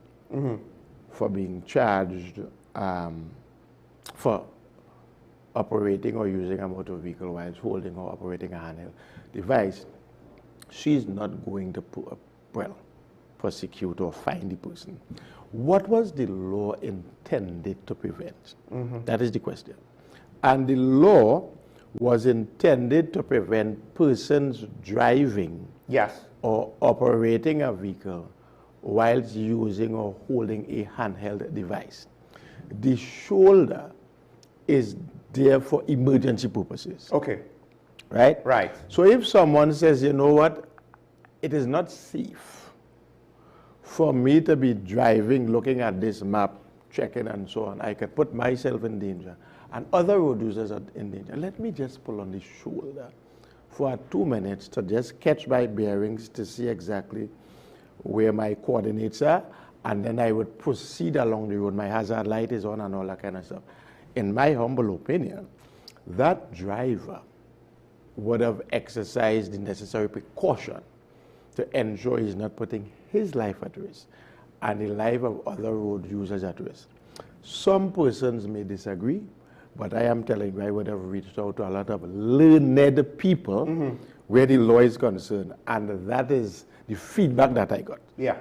for being charged for operating or using a motor vehicle while holding or operating a handheld device, she's not going to prosecute or fine the person. What was the law intended to prevent? That is the question. And the law was intended to prevent persons driving or operating a vehicle whilst using or holding a handheld device. The shoulder is there for emergency purposes. Okay. Right? Right. So if someone says, you know what, it is not safe for me to be driving, looking at this map, checking and so on, I could put myself in danger and other road users are in danger. Let me just pull on the shoulder for 2 minutes to just catch my bearings to see exactly where my coordinates are, and then I would proceed along the road. My hazard light is on and all that kind of stuff. In my humble opinion, that driver would have exercised the necessary precaution to ensure he's not putting his life at risk and the life of other road users at risk. Some persons may disagree, but I am telling you, I would have reached out to a lot of learned people where the law is concerned, and that is the feedback that I got. Yeah.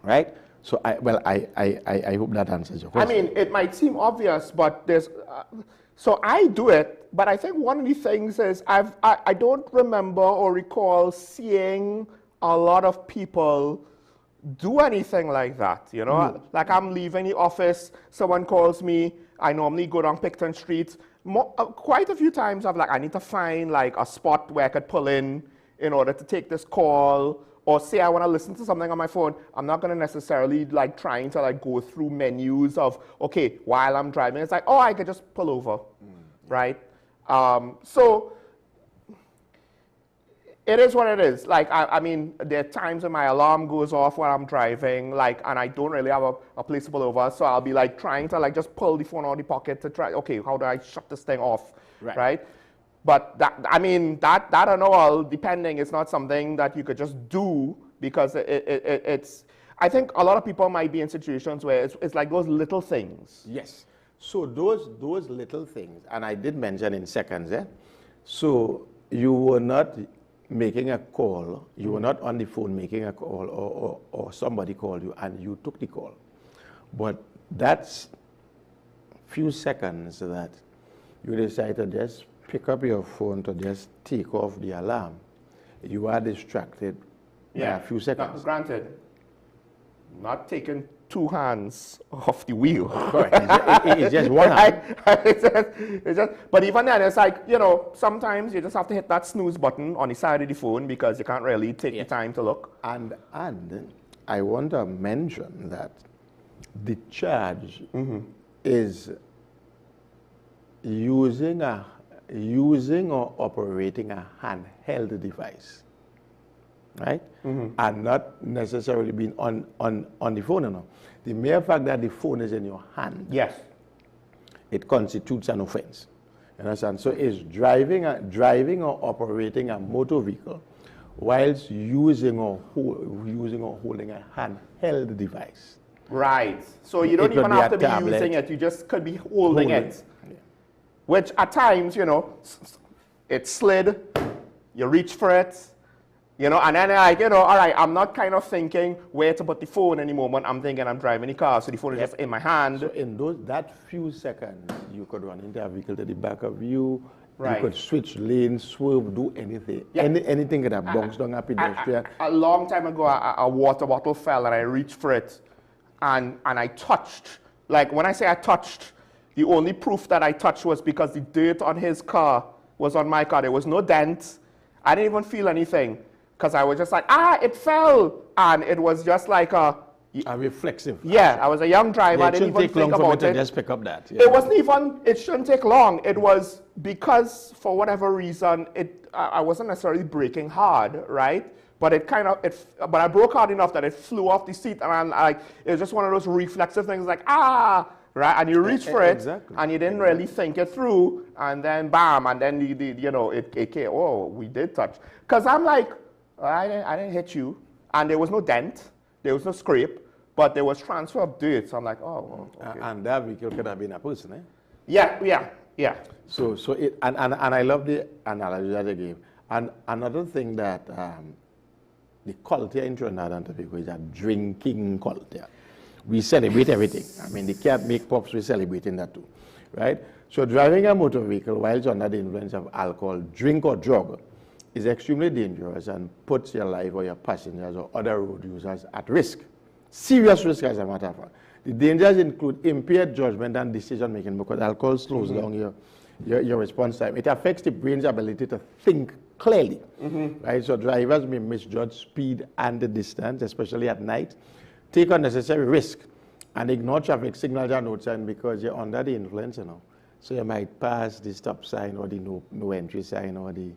Right? So, I hope that answers your question. I mean, it might seem obvious, but there's... so I do it, but I think one of the things is I don't remember or recall seeing a lot of people do anything like that, you know? Like I'm leaving the office, someone calls me, I normally go down Picton Street. Quite a few times I've like, I need to find like a spot where I could pull in order to take this call, or say I want to listen to something on my phone. I'm not going to necessarily like trying to like go through menus of, okay, while I'm driving, it's like, oh, I could just pull over, right? So it is what it is. Like, I mean, there are times when my alarm goes off while I'm driving, like, and I don't really have a place to pull over, so I'll be like trying to like just pull the phone out of the pocket to try, okay, how do I shut this thing off, right? But that, I mean, that and all, depending, it's not something that you could just do, because it's, I think a lot of people might be in situations where it's like those little things. Yes. So those little things, and I did mention in seconds, so you were not making a call, you were not on the phone making a call, or somebody called you and you took the call. But that's few seconds that you decide to just pick up your phone to just take off the alarm. You are distracted by a few seconds. Now, granted, not taking two hands off the wheel. It's just one hand. It's just, but even then, it's like, you know, sometimes you just have to hit that snooze button on the side of the phone because you can't really take the time to look. And I want to mention that the charge is using or operating a handheld device, right? And not necessarily being on the phone, you know. The mere fact that the phone is in your hand, it constitutes an offense. You understand? So it's driving or operating a motor vehicle whilst using or holding a handheld device. Right. So you don't even have to be using it. You just could be holding it. Which at times, you know, it slid, you reach for it, you know, and then like, you know, all right, I'm not kind of thinking where to put the phone anymore, but I'm thinking I'm driving the car, so the phone is just in my hand. So in that few seconds, you could run into a vehicle to the back of you, you could switch lanes, swerve, do anything. Anything could have bounced down a pedestrian. A long time ago, a water bottle fell and I reached for it, and I touched. Like when I say I touched, the only proof that I touched was because the dirt on his car was on my car. There was no dent. I didn't even feel anything because I was just like, it fell. And it was just like a reflexive. Yeah, I was a young driver. I didn't even think about it. Just pick up that. It wasn't even, it shouldn't take long. It was because for whatever reason, I wasn't necessarily braking hard, right? But but I broke hard enough that it flew off the seat, and it was just one of those reflexive things, like right, and you reach for it, and you didn't really think it through, and then bam, and then it came. Oh, we did touch, because I'm like, I didn't hit you, and there was no dent, there was no scrape, but there was transfer of dirt. So I'm like, oh, okay. And that vehicle could have been a person, eh? Yeah. So and I love the analogy that they gave. And another thing that the culture in Trinidad and Tobago is a drinking culture. We celebrate everything. I mean, the cat make pops, we celebrating that too, right? So driving a motor vehicle while it's under the influence of alcohol, drink or drug, is extremely dangerous and puts your life or your passengers or other road users at risk. Serious risk, as a matter of fact. The dangers include impaired judgment and decision making, because alcohol slows down your response time. It affects the brain's ability to think clearly, right? So drivers may misjudge speed and the distance, especially at night, take unnecessary risk, and ignore traffic signals and road signs because you're under the influence, you know. So you might pass the stop sign or the no entry sign or the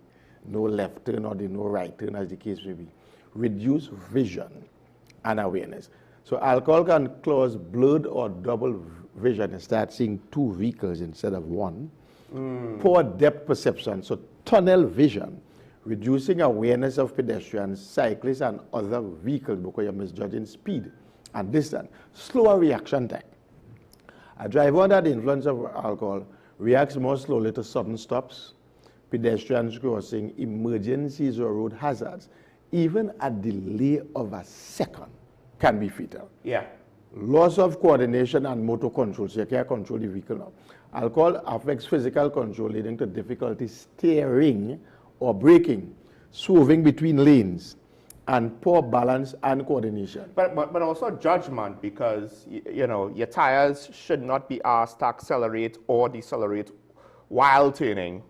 no left turn or the no right turn, as the case may be. Reduce vision and awareness. So alcohol can cause blurred or double vision and start seeing two vehicles instead of one. Poor depth perception, so tunnel vision, reducing awareness of pedestrians, cyclists, and other vehicles because you're misjudging speed and distance. Slower reaction time. A driver under the influence of alcohol reacts more slowly to sudden stops, pedestrians crossing, emergencies, or road hazards. Even a delay of a second can be fatal. Yeah. Loss of coordination and motor control, so you can't control the vehicle now. Alcohol affects physical control, leading to difficulty steering or braking, swerving between lanes, and poor balance and coordination. But also judgment, because you know your tires should not be asked to accelerate or decelerate while turning.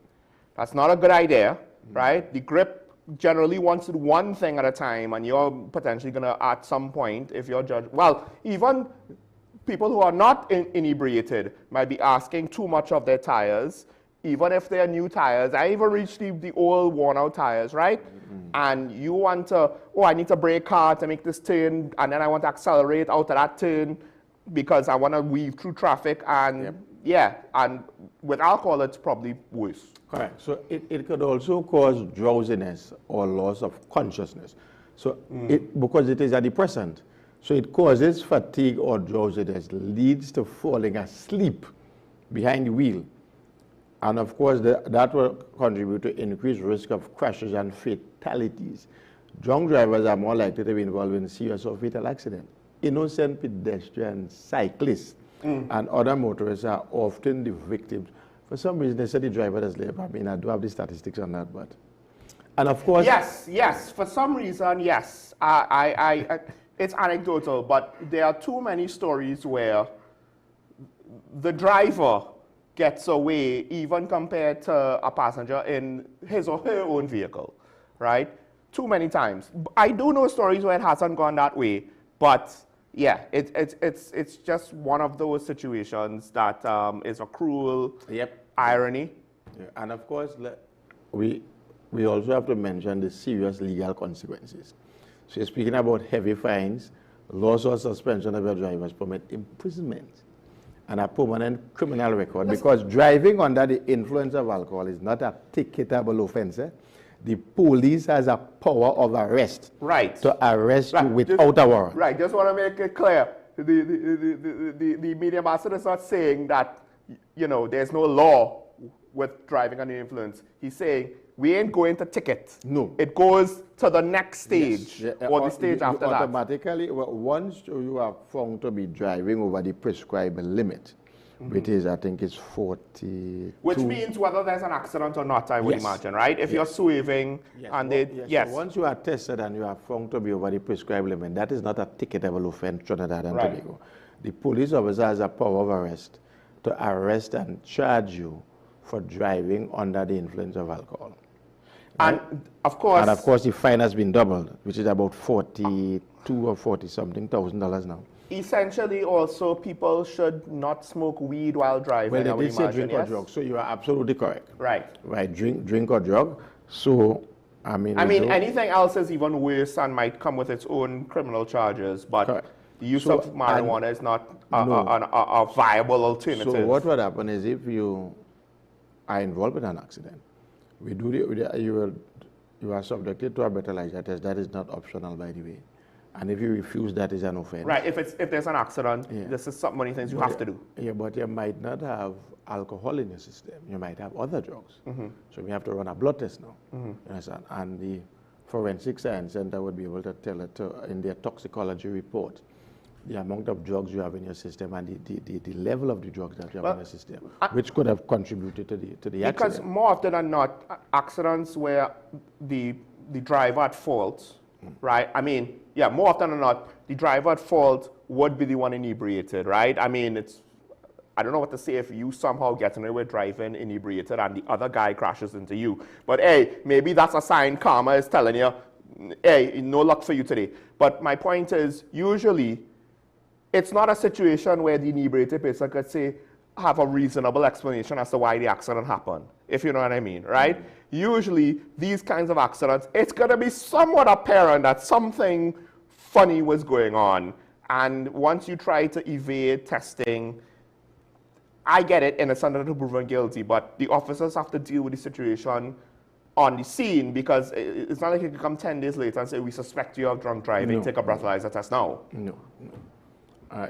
That's not a good idea, right? The grip generally wants to do one thing at a time, and you're potentially going to, at some point, if you're judged, well, even people who are not inebriated might be asking too much of their tires, even if they're new tires. I even reached the old worn-out tires, right? And you want to, oh, I need to brake hard to make this turn, and then I want to accelerate out of that turn because I want to weave through traffic, and yeah, and with alcohol, it's probably worse. Correct. So it could also cause drowsiness or loss of consciousness. So because it is a depressant, so it causes fatigue or drowsiness, leads to falling asleep behind the wheel. And of course, that will contribute to increased risk of crashes and fatalities. Drunk drivers are more likely to be involved in serious or fatal accidents. Innocent pedestrians, cyclists, and other motorists are often the victims. For some reason, they said the driver does live. I mean, I do have the statistics on that, but. And of course. Yes, for some reason, yes. It's anecdotal, but there are too many stories where the driver gets away even compared to a passenger in his or her own vehicle, right? Too many times. I do know stories where it hasn't gone that way, but yeah, it's just one of those situations that is a cruel irony. Yeah. And of course, we also have to mention the serious legal consequences. So you're speaking about heavy fines, loss or suspension of your driver's permit, imprisonment, and a permanent criminal record, because driving under the influence of alcohol is not a ticketable offense. The police has a power of arrest to arrest you without a warrant. Right, just want to make it clear. The media ambassador is not saying that, you know, there's no law with driving under influence. He's saying we ain't going to ticket. No. It goes to the next stage or the stage after that. Automatically, once you are found to be driving over the prescribed limit, which is, I think, is 40. Which means whether there's an accident or not, I would imagine, right? If you're swerving and So once you are tested and you are found to be over the prescribed limit, that is not a ticketable offense, Trinidad and Tobago. The police officer has a power of arrest to arrest and charge you for driving under the influence of alcohol. And of course, the fine has been doubled, which is about $42 or $40-something thousand now. Essentially, also, people should not smoke weed while driving. Well, they did say drink or drug, so you are absolutely correct. Right. Right, drink or drug. So, I mean, anything else is even worse and might come with its own criminal charges, but the use of marijuana is not a viable alternative. So what would happen is if you are involved in an accident, you are subjected to a breathalyzer test. That is not optional, by the way. And if you refuse, that is an offense. Right, if there's an accident, this is so many things you have to do. Yeah, but you might not have alcohol in your system. You might have other drugs. So we have to run a blood test now. You understand? And the Forensic Science Center would be able to tell it in their toxicology report the amount of drugs you have in your system and the level of the drugs that you have in your system, which could have contributed to the accident. Because more often than not, accidents where the driver at fault, right? I mean, yeah, more often than not, the driver at fault would be the one inebriated, right? I mean, I don't know what to say if you somehow get in with driving inebriated and the other guy crashes into you. But hey, maybe that's a sign karma is telling you, hey, no luck for you today. But my point is, usually, it's not a situation where the inebriated person could say, have a reasonable explanation as to why the accident happened, if you know what I mean, right? Usually, these kinds of accidents, it's going to be somewhat apparent that something funny was going on. And once you try to evade testing, I get it, innocent until proven guilty, but the officers have to deal with the situation on the scene, because it's not like you can come 10 days later and say, we suspect you of drunk driving, take a breathalyzer test now. No.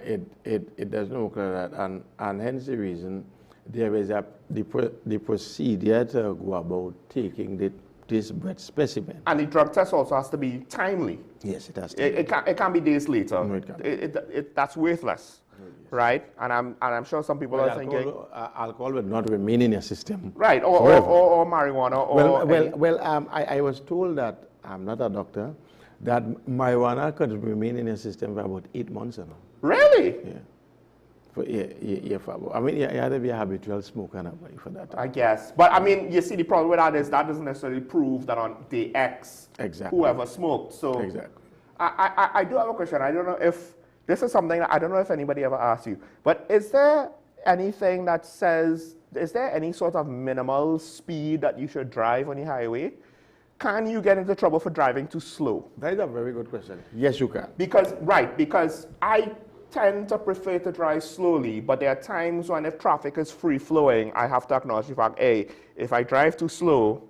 It does not look like that, and hence the reason there is the procedure to go about taking this breath specimen. And the drug test also has to be timely. Yes, it has to. It can't be days later. No, it can't. That's worthless, right? And I'm sure some people are thinking alcohol will not remain in your system. Right, or marijuana. I was told that I'm not a doctor, that marijuana could remain in your system for about 8 months. You know? Really? Yeah. I mean, you had to be a habitual smoker for that time. I guess. But I mean, you see, the problem with that is that doesn't necessarily prove that on day X, whoever smoked. So exactly. I do have a question. I don't know if this is something that I don't know if anybody ever asked you, but is there anything that says, is there any sort of minimal speed that you should drive on the highway? Can you get into trouble for driving too slow? That is a very good question. Yes, you can. Because I tend to prefer to drive slowly, but there are times when if traffic is free-flowing, I have to acknowledge the fact, A, if I drive too slow,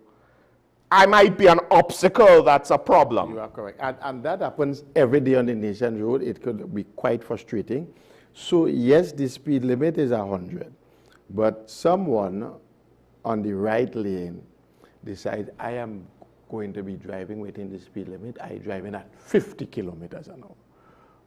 I might be an obstacle that's a problem. You are correct. And that happens every day on the nation road. It could be quite frustrating. So yes, the speed limit is 100, but someone on the right lane decides, I am going to be driving within the speed limit. I'm driving at 50 kilometers an hour.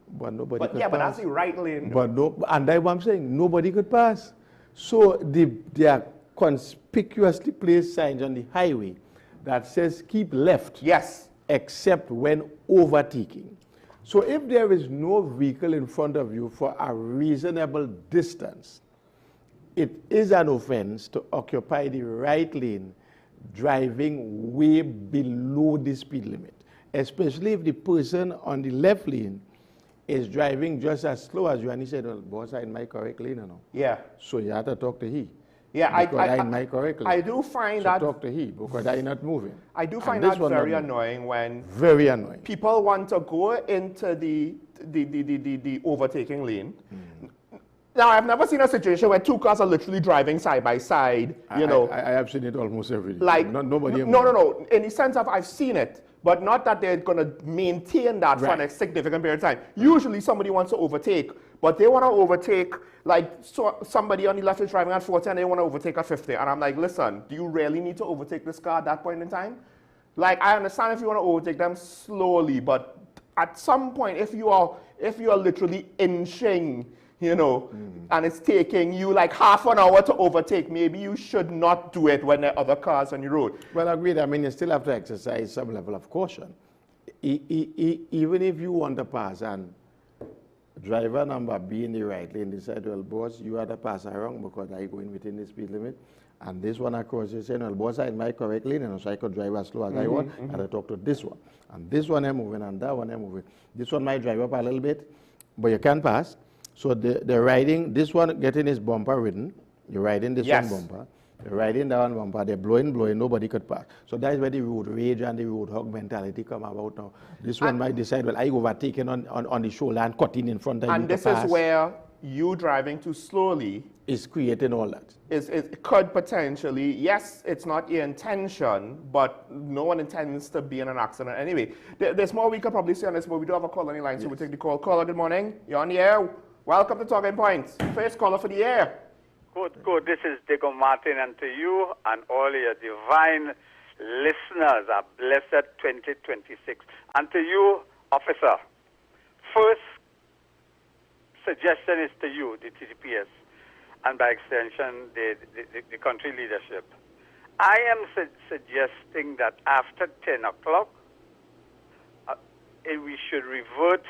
But nobody could pass. But that's the right lane. But and that's what I'm saying, nobody could pass. So there are conspicuously placed signs on the highway that says keep left. Yes. Except when overtaking. So if there is no vehicle in front of you for a reasonable distance, it is an offense to occupy the right lane driving way below the speed limit, especially if the person on the left lane is driving just as slow as you, and he said, well, boss, I'm in my correct lane now. Yeah. So you have to talk to he. Yeah, I'm in my correct lane. I do find so that... talk to he, because I'm not moving. I do find that very annoying when... Very annoying. People want to go into the overtaking lane. Now, I've never seen a situation where two cars are literally driving side by side, you know. I have seen it almost every day. Like, nobody... No. In the sense of I've seen it, but not that they're going to maintain that for a significant period of time. Usually somebody wants to overtake, but they want to overtake, like somebody on the left is driving at 40 and they want to overtake at 50. And I'm like, listen, do you really need to overtake this car at that point in time? Like, I understand if you want to overtake them slowly, but at some point, if you are literally inching, you know, and it's taking you like half an hour to overtake, maybe you should not do it when there are other cars on the road. Well, agreed. I mean, you still have to exercise some level of caution. Even if you want to pass and driver number B in the right lane decide, well, boss, you had to pass around because I go in within the speed limit. And this one across is saying, well, boss, I'm in my correct lane, and so I could drive as slow as I want, and I talk to this one. And this one I'm moving, and that one I'm moving. This one might drive up a little bit, but you can pass. So they're riding, this one getting his bumper ridden, you're riding this one bumper, they're riding that one bumper, they're blowing, nobody could pass. So that's where the road rage and the road hog mentality come about now. This one might decide, well, I overtaken on the shoulder and cutting in front of you. And this is where you driving too slowly is creating all that. It could potentially, yes, it's not your intention, but no one intends to be in an accident anyway. There's more we could probably say on this, but we do have a call on the line, so we'll take the call. Caller, good morning. You're on the air. Welcome to Talking Points. First caller for the air. Good. This is Diego Martin, and to you and all your divine listeners, a blessed 2026. And to you, officer, first suggestion is to you, the TDPS, and by extension, the country leadership. I am suggesting that after 10 o'clock, we should revert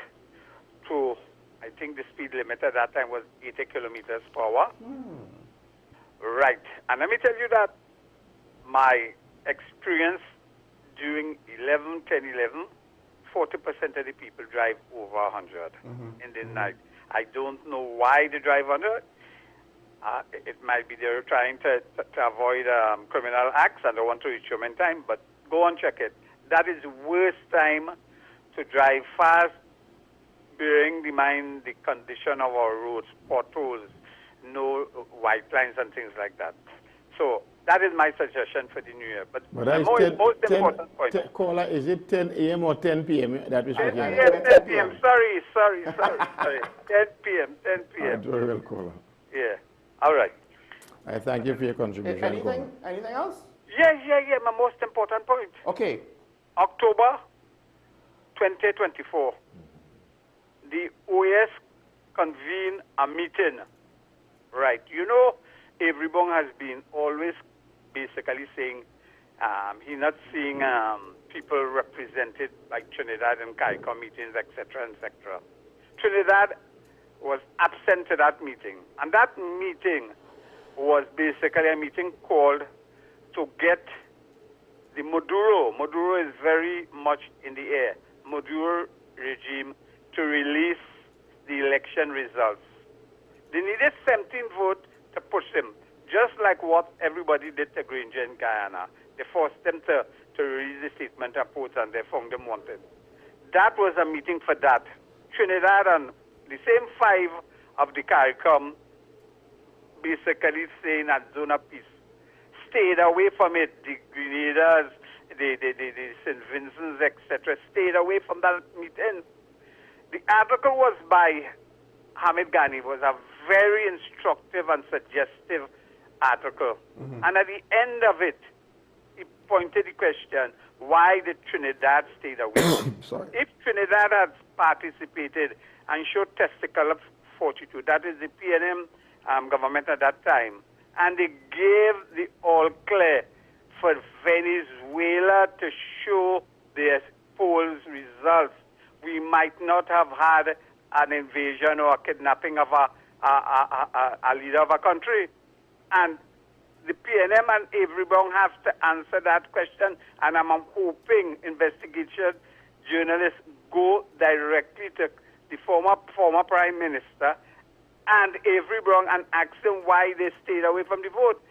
to, I think the speed limit at that time was 80 kilometers per hour. Right. And let me tell you that my experience during 10, 11, 40% of the people drive over 100 in the night. I don't know why they drive under. It might be they're trying to avoid criminal acts and don't want to reach home in time, but go and check it. That is the worst time to drive fast, bearing in mind the condition of our roads, potholes, no white lines and things like that. So that is my suggestion for the new year. But the most important point. Caller, is it 10 a.m. or 10 p.m. that we speak here? Yes, 10 p.m. Sorry. 10 p.m. 10 p.m. Very well, caller. Yeah. All right. I thank you for your contribution. Anything else? Yeah. My most important point. Okay. October 2024. The OAS convened a meeting. Right. You know, Everybong has been always basically saying he's not seeing people represented by Trinidad and CARICOM meetings, etc., etc. Trinidad was absent to that meeting, and that meeting was basically a meeting called to get the Maduro is very much in the air, Maduro regime to release the election results. They needed 17 votes to push him, just like what everybody did to Granger in Guyana. They forced them to release the statement reports and they found them wanted. That was a meeting for that. Trinidad and the same 5 of the CARICOM basically saying at zone of peace stayed away from it. The Grenadas, the St. Vincent's, etc., stayed away from that meeting. The article was by Hamid Ghani, was a very instructive and suggestive article. And at the end of it, he pointed the question, why did Trinidad stay away? If Trinidad had participated and showed testicular fortitude, that is the PNM government at that time, and they gave the all clear for Venezuela to show their polls results, we might not have had an invasion or a kidnapping of a leader of a country. And the PNM and Avery Brown have to answer that question, and I'm hoping investigation journalists go directly to the former Prime Minister and Avery Brown and ask them why they stayed away from the vote.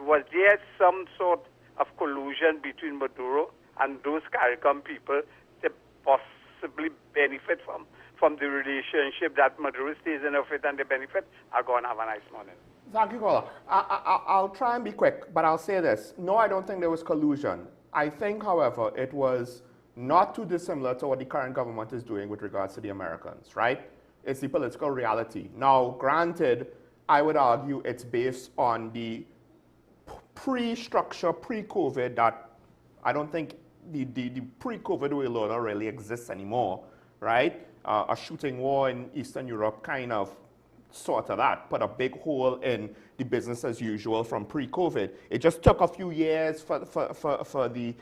Was there some sort of collusion between Maduro and those CARICOM people to possibly benefit from the relationship that Maduro stays in of it and they benefit? Are going to have a nice morning. Thank you, Kola. I'll try and be quick, but I'll say this. No, I don't think there was collusion. I think, however, it was not too dissimilar to what the current government is doing with regards to the Americans, right? It's the political reality. Now, granted, I would argue it's based on the pre-structure, pre-COVID, that I don't think the pre-COVID world really exists anymore, right? A shooting war in Eastern Europe kind of sort of that, put a big hole in the business as usual from pre-COVID. It just took a few years for the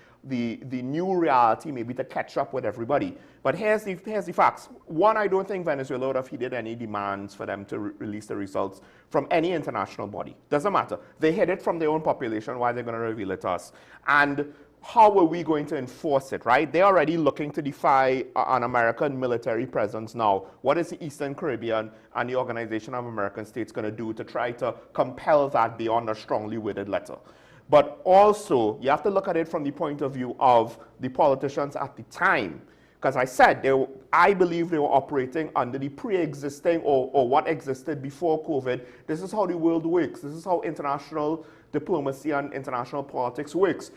new reality maybe to catch up with everybody. But here's the facts. One, I don't think Venezuela would have heeded any demands for them to release the results from any international body. Doesn't matter. They hid it from their own population. Why they're going to reveal it to us? And how are we going to enforce it, right? They're already looking to defy an American military presence now. What is the Eastern Caribbean and the Organization of American States going to do to try to compel that beyond a strongly worded letter? But also, you have to look at it from the point of view of the politicians at the time. Because I said, I believe they were operating under the pre-existing or what existed before COVID. This is how the world works. This is how international diplomacy and international politics works.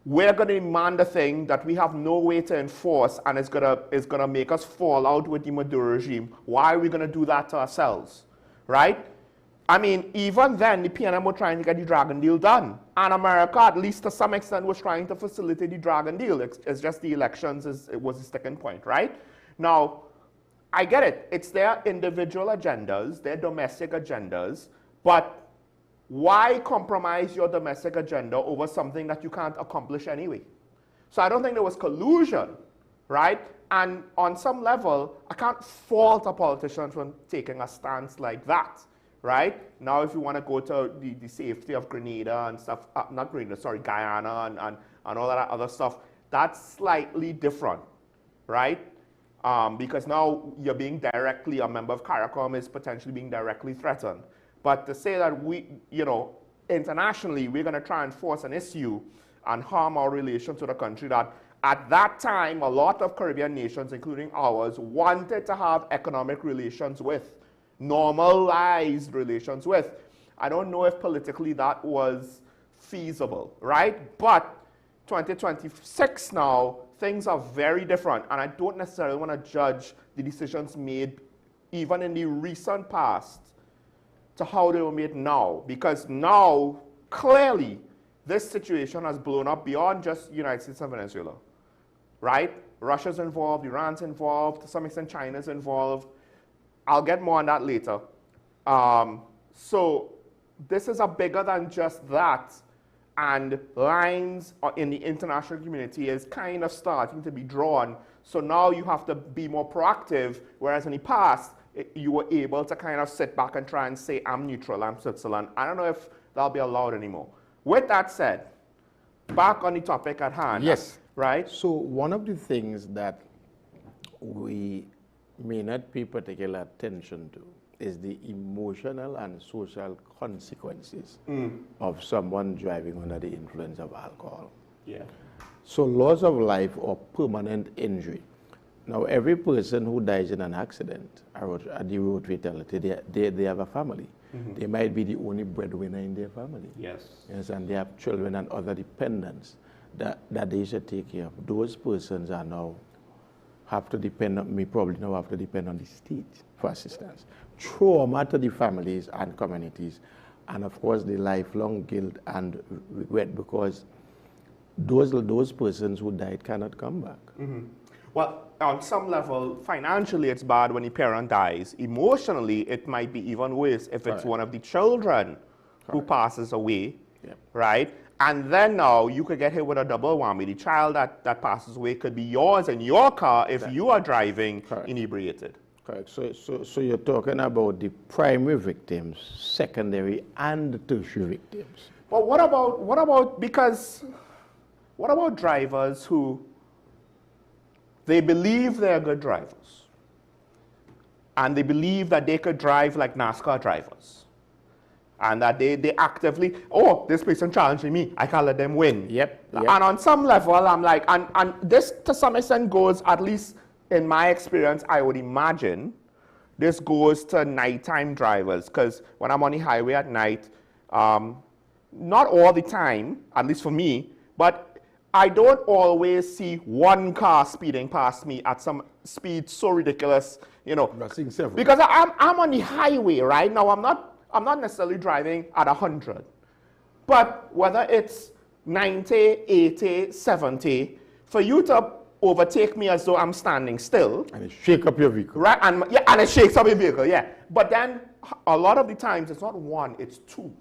We're going to demand a thing that we have no way to enforce, and it's gonna make us fall out with the Maduro regime. Why are we going to do that to ourselves, right? I mean, even then, the PNM were trying to get the Dragon deal done. And America, at least to some extent, was trying to facilitate the Dragon deal. It's just the elections it was the sticking point, right? Now, I get it. It's their individual agendas, their domestic agendas, but why compromise your domestic agenda over something that you can't accomplish anyway? So I don't think there was collusion, right? And on some level, I can't fault a politician for taking a stance like that, right? Now, if you want to go to the safety of Grenada and stuff, not Grenada, sorry, Guyana and all that other stuff, that's slightly different, right? Because now you're being directly, a member of CARICOM is potentially being directly threatened. But to say that internationally, we're going to try and force an issue and harm our relations with a country that at that time, a lot of Caribbean nations, including ours, wanted to have economic relations with, normalized relations with. I don't know if politically that was feasible, right? But 2026 now, things are very different. And I don't necessarily want to judge the decisions made even in the recent past to how they were made now, because now, clearly, this situation has blown up beyond just the United States and Venezuela, right? Russia's involved, Iran's involved, to some extent China's involved. I'll get more on that later. So this is a bigger than just that. and lines in the international community is kind of starting to be drawn. So now you have to be more proactive, whereas in the past, you were able to kind of sit back and try and say, I'm neutral, I'm Switzerland. I don't know if that'll be allowed anymore. With that said, back on the topic at hand. Yes. Right? So one of the things that we may not pay particular attention to is the emotional and social consequences of someone driving under the influence of alcohol. Yeah. So loss of life or permanent injury. Now, every person who dies in an accident or at the road fatality, they have a family. They might be the only breadwinner in their family. Yes. Yes, and they have children and other dependents that they should take care of. Those persons are now have to depend on, probably now have to depend on the state for assistance. Trauma to the families and communities, and of course the lifelong guilt and regret, because those persons who died cannot come back. Well, on some level, financially it's bad when the parent dies. Emotionally, it might be even worse if it's one of the children who passes away, right? And then now you could get hit with a double whammy. The child that passes away could be yours in your car if you are driving inebriated. Correct. So you're talking about the primary victims, secondary and tertiary victims. But what about drivers who they believe they're good drivers and they believe that they could drive like NASCAR drivers and that they actively, oh, this person challenging me, I can't let them win. Yep. And on some level, I'm like, and this to some extent goes, at least in my experience, I would imagine, this goes to nighttime drivers, because when I'm on the highway at night, not all the time, at least for me, but I don't always see one car speeding past me at some speed so ridiculous, you know. Because I'm on the highway, right? Now, I'm not necessarily driving at 100. But whether it's 90, 80, 70, for you to overtake me as though I'm standing still. And it shake up your vehicle. Right, and it shakes up your vehicle, yeah. But then, a lot of the times, it's not one, it's two.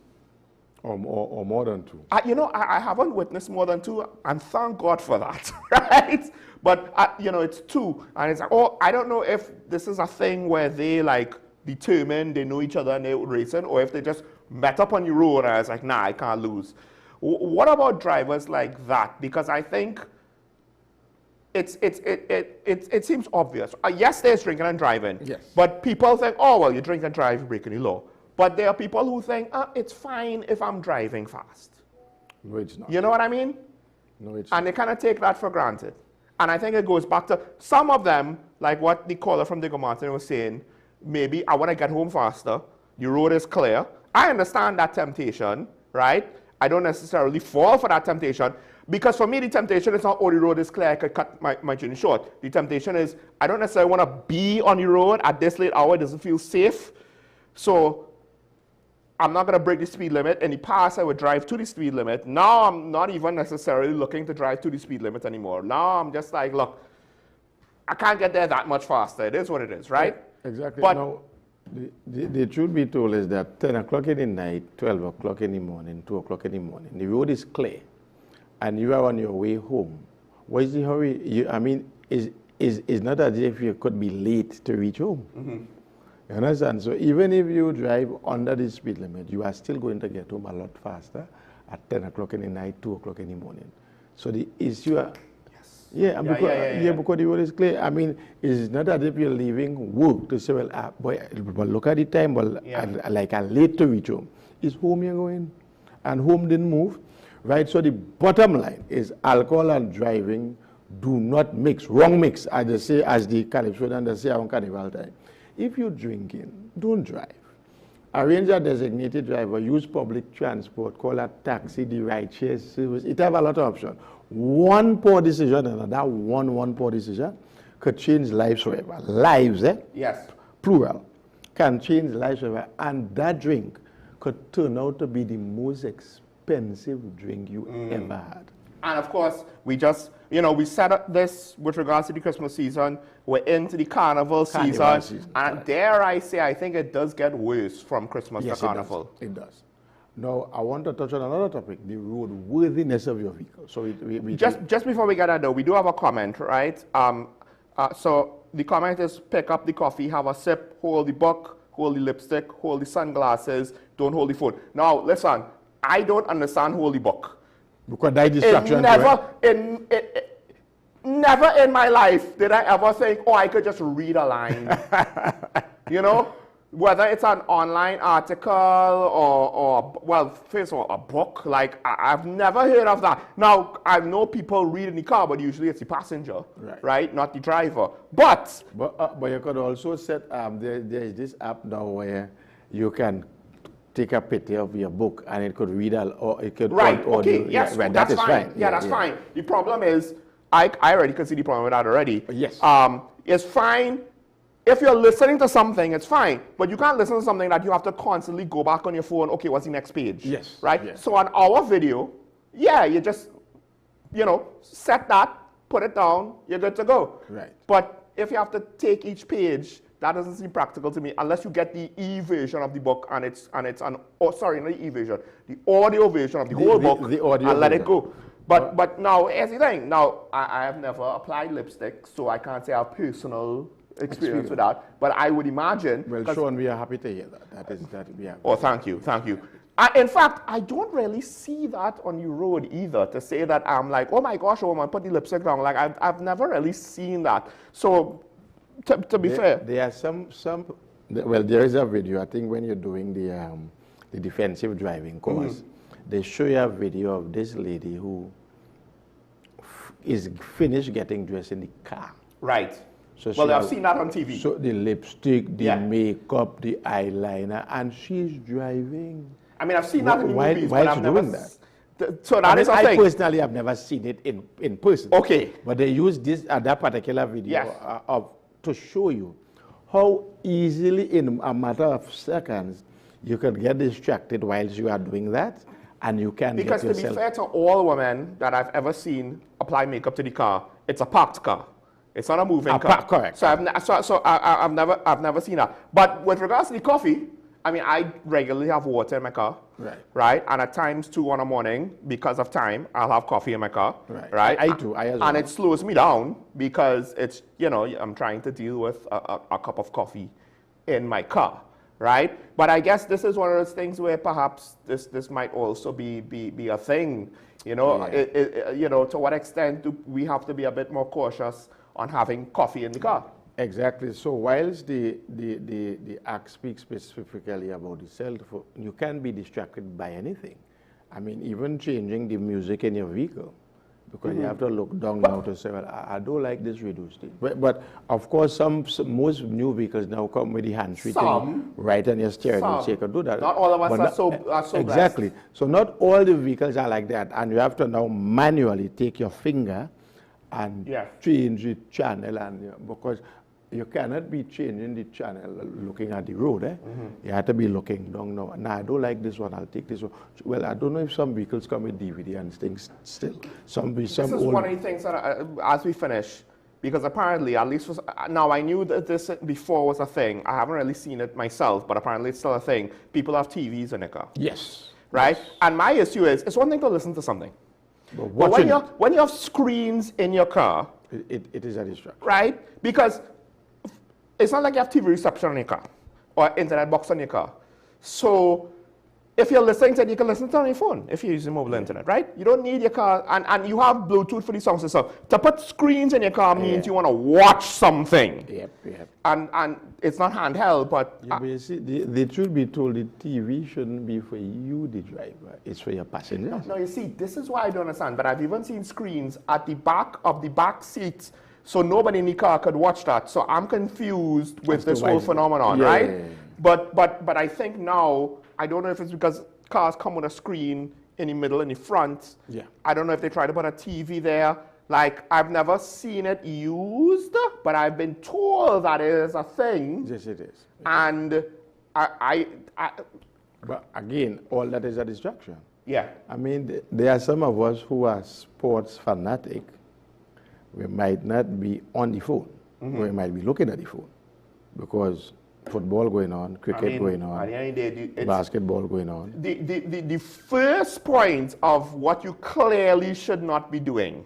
Or more than two. I haven't witnessed more than two, and thank God for that, right? But, it's two. And it's like, oh, I don't know if this is a thing where they, like, determined they know each other and they're racing, or if they just met up on the road and it's like, nah, I can't lose. What about drivers like that? Because I think it seems obvious. Yes, there's drinking and driving. Yes. But people think, oh, well, you drink and drive, you're breaking the law. But there are people who think, it's fine if I'm driving fast. No, it's not. You know what I mean? No, it's And they kind of take that for granted. And I think it goes back to some of them, like what the caller from Digger Martin was saying, maybe I want to get home faster, the road is clear. I understand that temptation, right? I don't necessarily fall for that temptation, because for me the temptation is not, oh, the road is clear, I could cut my journey short. The temptation is, I don't necessarily want to be on the road at this late hour, it doesn't feel safe. So I'm not going to break the speed limit. In the past, I would drive to the speed limit. Now, I'm not even necessarily looking to drive to the speed limit anymore. Now, I'm just like, look, I can't get there that much faster. It is what it is, right? Yeah, exactly. But now, the truth be told is that 10 o'clock in the night, 12 o'clock in the morning, 2 o'clock in the morning, the road is clear, and you are on your way home. What is the hurry? It's not as if you could be late to reach home. You understand? So even if you drive under the speed limit, you are still going to get home a lot faster at 10 o'clock in the night, 2 o'clock in the morning. So the issue, because the road is clear. I mean, it's not as if you're leaving work to say, well, but look at the time, like I'm late to reach home. It's home you're going, and home didn't move, right? So the bottom line is alcohol and driving do not mix, wrong mix, as the Calypso and they say on Carnival time. If you're drinking, don't drive. Arrange a designated driver, use public transport, call a taxi, the ride-share service. It have a lot of options. One poor decision and that one poor decision could change lives forever. Lives, Yes. Plural. Can change lives forever. And that drink could turn out to be the most expensive drink you ever had. And of course, we just, we set up this with regards to the Christmas season. We're into the Carnival season. And dare I say, I think it does get worse from Christmas to Carnival. It does. Now, I want to touch on another topic, the roadworthiness of your vehicle. So just before we get that though, we do have a comment, right? So the comment is pick up the coffee, have a sip, hold the book, hold the lipstick, hold the sunglasses, don't hold the phone. Now, listen, I don't understand hold the book. Because that distraction. Never in my life did I ever think, oh, I could just read a line. You know? Whether it's an online article or well, first of all, a book, like I've never heard of that. Now, I know people read in the car, but usually it's the passenger, right? Not the driver. But you could also set, there is this app now where you can take a picture of your book and it could read or it could okay, yes, right, that's that is fine. Yeah, that's fine. The problem is, I already can see the problem with that already. Yes. It's fine. If you're listening to something, it's fine. But you can't listen to something that you have to constantly go back on your phone. Okay, what's the next page? Yes. Right? Yes. So on our video, yeah, you just, set that, put it down, you're good to go. Right. But if you have to take each page, that doesn't seem practical to me unless you get the e-version of the book and it's not the e-version, the audio version of the whole book the audio and let version. it go. But now, here's the thing. Now, I have never applied lipstick, so I can't say I have personal experience with that. But I would imagine. Well, Sean, we are happy to hear that. Oh, thank you. In fact, I don't really see that on the road either, to say that I'm like, oh my gosh, woman, put the lipstick down. Like, I've never really seen that. So, to be fair. There are well, there is a video, I think when you're doing the defensive driving course, they show you a video of this lady who is finished getting dressed in the car. Right. So well, I've seen that on TV. So the lipstick, the makeup, the eyeliner, and she's driving. I mean, I've seen that in the movies, why but is I've she never... doing that? So that is a thing. I personally have never seen it in person. Okay. But they use that particular video to show you how easily, in a matter of seconds, you can get distracted whilst you are doing that, and you can because get yourself... to be fair to all women that I've ever seen apply makeup to the car, it's a parked car. It's not a moving car. Correct. So I've never seen that. But with regards to the coffee, I mean, I regularly have water in my car. Right. And at times, 2 in the morning, because of time, I'll have coffee in my car. Right. I do. I as well. And it slows me down because it's, I'm trying to deal with a cup of coffee in my car. Right. But I guess this is one of those things where perhaps this might also be a thing. To what extent do we have to be a bit more cautious on having coffee in the car? Exactly. So whilst the act speaks specifically about the cell phone, you can be distracted by anything. I mean, even changing the music in your vehicle, because you have to look down now to say, well, I don't like this radio station. But of course, most new vehicles now come with the hands-free thing right on your steering wheel, so you can do that. Not all of us are so exactly. blessed. So not all the vehicles are like that, and you have to now manually take your finger and change the channel, and because you cannot be changing the channel looking at the road. You have to be looking down now. Nah, I don't like this one, I'll take this one. Well, I don't know if some vehicles come with DVD and things still. This is one of the things that, as we finish, because apparently, at least, now I knew that this before was a thing. I haven't really seen it myself, but apparently it's still a thing. People have TVs in their car. Yes. Right? Yes. And my issue is, it's one thing to listen to something. But when you have screens in your car, it is a distraction. Right? Because it's not like you have TV reception on your car or internet box on your car. So if you're listening to it, you can listen to it on your phone if you're using mobile internet, right? You don't need your car, and you have Bluetooth for the sound system. To put screens in your car means you want to watch something. Yep. And it's not handheld, but... but you see, they should be told the TV shouldn't be for you, the driver. It's for your passengers. No, you see, this is why I don't understand. But I've even seen screens at the back of the back seat, so nobody in the car could watch that. So I'm confused with this whole phenomenon, right? Yeah. But I think now, I don't know if it's because cars come with a screen in the middle, in the front. Yeah. I don't know if they try to put a TV there. Like, I've never seen it used, but I've been told that it is a thing. Yes, it is. And But again, all that is a distraction. Yeah. I mean, there are some of us who are sports fanatic. We might not be on the phone. We might be looking at the phone because Football going on, cricket going on, at the end of the day, it's basketball going on. The first point of what you clearly should not be doing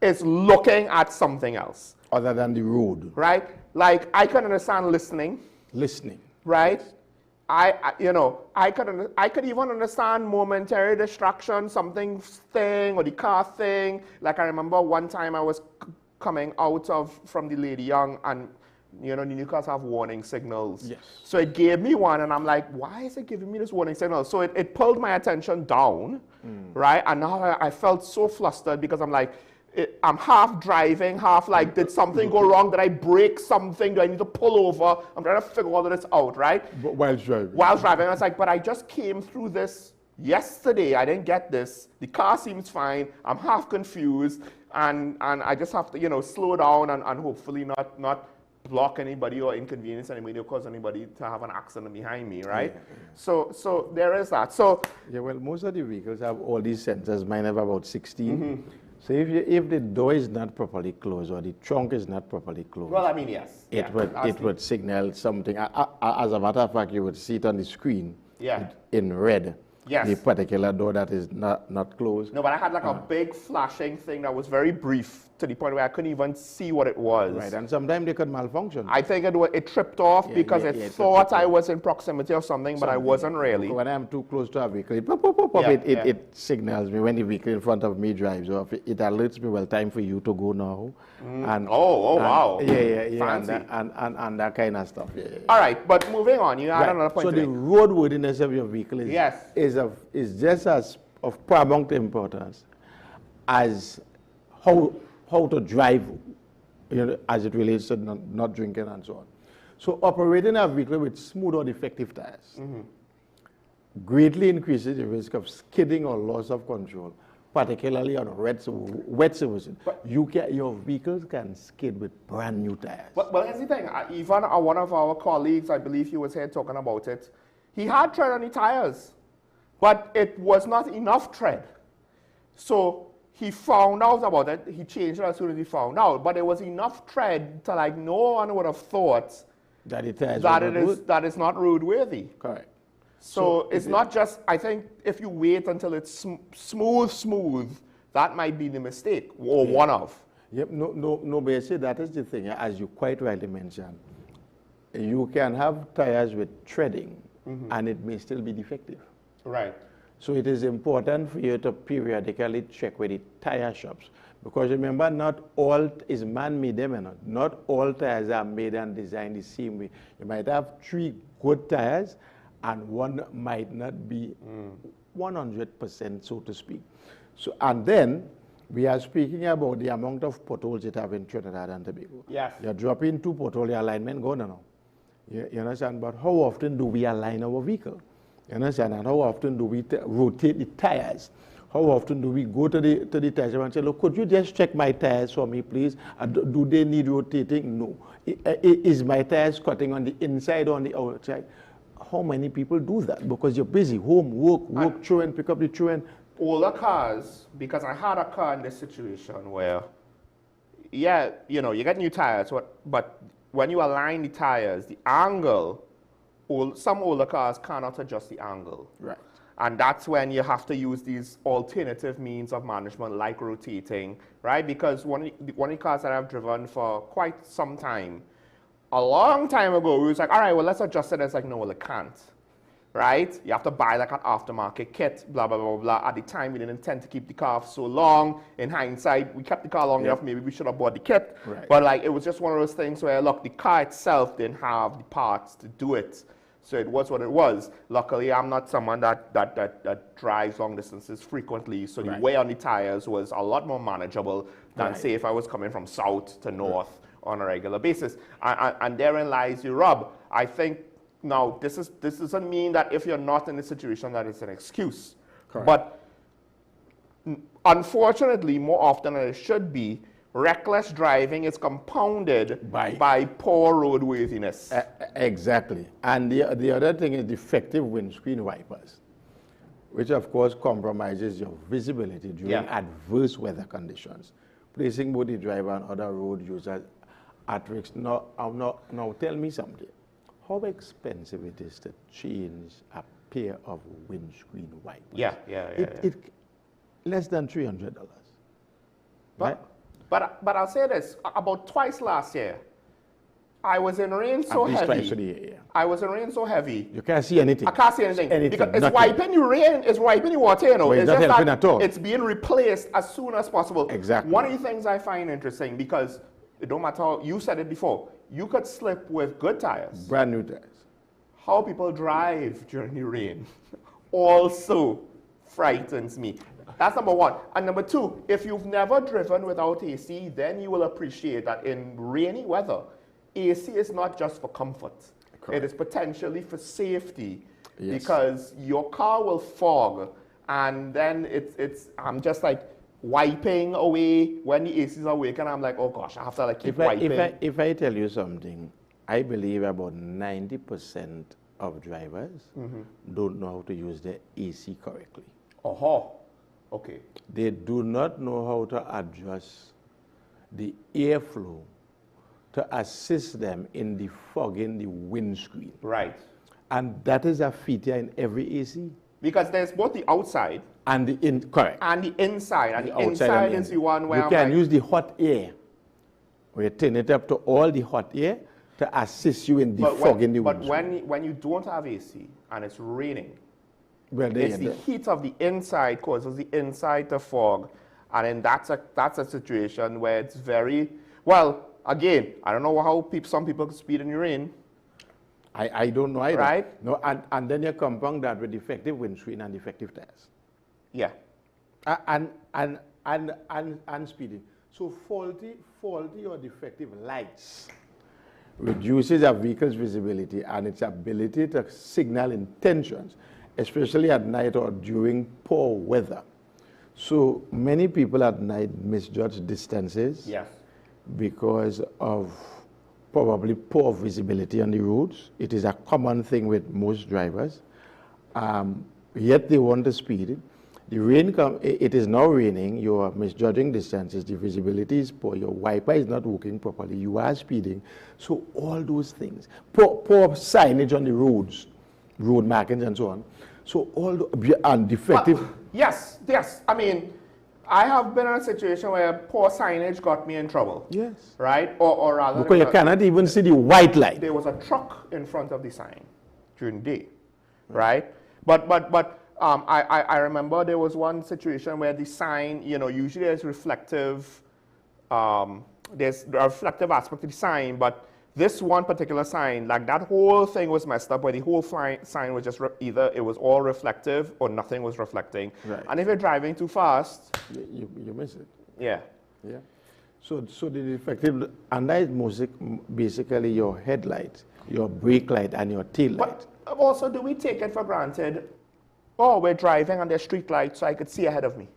is looking at something else. Other than the road. Right? Like, I can understand listening. Listening. Right? I could even understand momentary distraction, something thing, or the car thing. Like, I remember one time I was coming out from the Lady Young, and the new cars have warning signals. Yes. So it gave me one, and I'm like, why is it giving me this warning signal? So it pulled my attention down, right? And now I felt so flustered because I'm like, I'm half driving, half like, did something go wrong? Did I break something? Do I need to pull over? I'm trying to figure all of this out, right? But while driving. While driving, I was like, but I just came through this yesterday. I didn't get this. The car seems fine. I'm half confused, and I just have to, slow down and hopefully not block anybody or inconvenience anybody or cause anybody to have an accident behind me, right? Yeah. So there is that. So yeah, well, most of the vehicles have all these sensors. Mine have about 16. So if the door is not properly closed or the trunk is not properly closed, well, I mean, yes, it would signal something. As a matter of fact, you would see it on the screen. Yeah. In red. Yes. The particular door that is not closed. No, but I had like a big flashing thing that was very brief to the point where I couldn't even see what it was. Right, and sometimes they could malfunction. I think it tripped off because it thought I was in proximity of something, but I wasn't really. When I'm too close to a vehicle, it signals me when the vehicle in front of me drives off. It alerts me, well, time for you to go now. And wow. Yeah. Fancy. And that kind of stuff. Yeah. All right, but moving on, you had another point So to the make. roadworthiness of your vehicle is just as of paramount importance as how to drive, as it relates to not drinking and so on. So operating a vehicle with smooth or defective tires greatly increases the risk of skidding or loss of control, particularly on wet surfaces. Your vehicles can skid with brand new tires. Well, here's the thing. Even one of our colleagues, I believe he was here talking about it, he had tread on the tires, but it was not enough tread. So he found out about it. He changed it as soon as he found out. But it was enough tread to, like, no one would have thought that it is not roadworthy. Correct. So it's not just, I think if you wait until it's smooth, that might be the mistake, or one of. Yep, no, but see, that is the thing, as you quite rightly mentioned. You can have tires with treading, and it may still be defective. Right. So it is important for you to periodically check with the tire shops. Because remember, not all is man-made, not all tires are made and designed the same way. You might have 3 good tires, and one might not be 100%, so to speak. So, and then we are speaking about the amount of potholes it have in Trinidad and Tobago. Yes. You're dropping 2 potholes, your alignment gone now. You understand? But how often do we align our vehicle? You understand? And how often do we rotate the tires? How often do we go to the tire shop and say, look, could you just check my tires for me, please? Do they need rotating? No. Is my tires cutting on the inside or on the outside? How many people do that? Because you're busy, home, work, children, pick up the children. Older cars, because I had a car in this situation where, yeah, you get new tires, but when you align the tires, the angle, some older cars cannot adjust the angle. Right. And that's when you have to use these alternative means of management like rotating, right? Because one of the cars that I've driven for quite some time, a long time ago, we was like, all right, well, let's adjust it. It's like, no, well, it can't, right? You have to buy like an aftermarket kit, blah, blah, blah, blah. At the time, we didn't intend to keep the car for so long. In hindsight, we kept the car long enough. Maybe we should have bought the kit. Right. But like, it was just one of those things where, look, the car itself didn't have the parts to do it. So it was what it was. Luckily, I'm not someone that drives long distances frequently. So the wear on the tires was a lot more manageable than, say, if I was coming from south to north on a regular basis. And therein lies the rub. I think, now, this doesn't mean that if you're not in a situation that it's an excuse. Correct. But unfortunately, more often than it should be, reckless driving is compounded by poor roadworthiness. Exactly. And the other thing is defective windscreen wipers, which of course compromises your visibility during adverse weather conditions, placing both the driver and other road users at risk. Now tell me something. how expensive it is to change a pair of windscreen wipers. Yeah. Less than $300. Right? But I'll say this, about twice last year, I was in rain so At least heavy. twice a year, yeah. I was in rain so heavy. You can't see anything. I can't see anything. Because it's nothing. wiping the rain, it's wiping the water, you know. But it's not just helping that at all. it's being replaced as soon as possible. Exactly. One of the things I find interesting, because it don't matter how, you said it before, you could slip with good tires. Brand new tires. How people drive during the rain also frightens me. That's number one. And number two, if you've never driven without AC, then you will appreciate that in rainy weather, AC is not just for comfort. Correct. It is potentially for safety. Yes. Because your car will fog, and then I'm just like wiping away when the AC is awake, and I'm like, oh gosh, I have to like keep wiping. If I tell you something, I believe about 90% of drivers don't know how to use their AC correctly. Okay. They do not know how to adjust the airflow to assist them in defogging the windscreen. Right. And that is a feature in every AC. Because there's both the outside and the correct. And the inside. And the inside is the one where you can use the hot air. We turn it up to all the hot air to assist you in defogging the windscreen. But when you don't have AC and it's raining, well, it's the heat of the inside causes the inside to fog. And then that's a situation where it's very, well, again, I don't know how some people can speed in the rain. I don't know either. Right? No, and then you compound that with defective windscreen and defective tires. Yeah. And speeding. So faulty or defective lights reduces a vehicle's visibility and its ability to signal intentions, especially at night or during poor weather. So many people at night misjudge distances. Yes. Because of probably poor visibility on the roads. It is a common thing with most drivers. Yet they want to speed. The rain it is now raining, you are misjudging distances, the visibility is poor, your wiper is not working properly, you are speeding. So all those things, poor signage on the roads, road markings and so on. So all and defective. Well, yes. I mean, I have been in a situation where poor signage got me in trouble. Yes. Right? Or rather, because you cannot even see the white light. There was a truck in front of the sign during the day. Right? But I remember there was one situation where the sign, usually there's reflective, there's a reflective aspect to the sign, but this one particular sign, like that whole thing was messed up where the whole sign was just either it was all reflective or nothing was reflecting. Right. And if you're driving too fast, you miss it. Yeah. Yeah. So the defective, and that is basically your headlight, your brake light, and your tail light. But also, do we take it for granted? Oh, we're driving and there's street lights, so I could see ahead of me,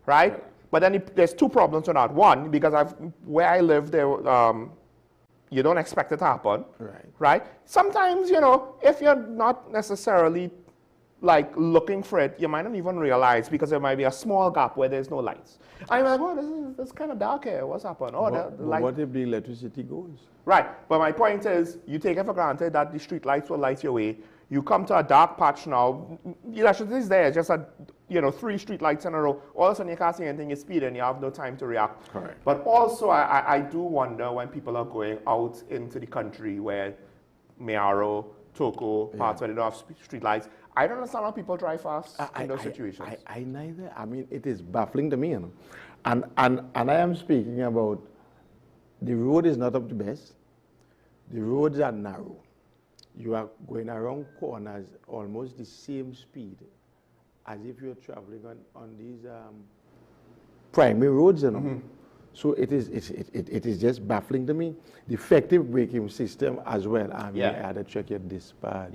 right? But then there's two problems with that. One, because where I live, you don't expect it to happen, right? Sometimes, if you're not necessarily like looking for it, you might not even realize because there might be a small gap where there's no lights. I'm like, oh, this is kind of dark here. What's happened? Oh, the light. What if the electricity goes? Right. But my point is, you take it for granted that the street lights will light your way. You come to a dark patch now. Electricity is there. It's just 3 street lights in a row. All of a sudden you can't see anything. You speed and you have no time to react. Correct. But also, I do wonder when people are going out into the country where Mayaro, Toko, parts where they don't have street lights. I don't understand how people drive fast in those situations. I neither. I mean, it is baffling to me, And I am speaking about the road is not up to best. The roads are narrow. You are going around corners almost the same speed as if you're traveling on these primary roads, So it is just baffling to me. The effective braking system as well. I mean, I had to check your dispatch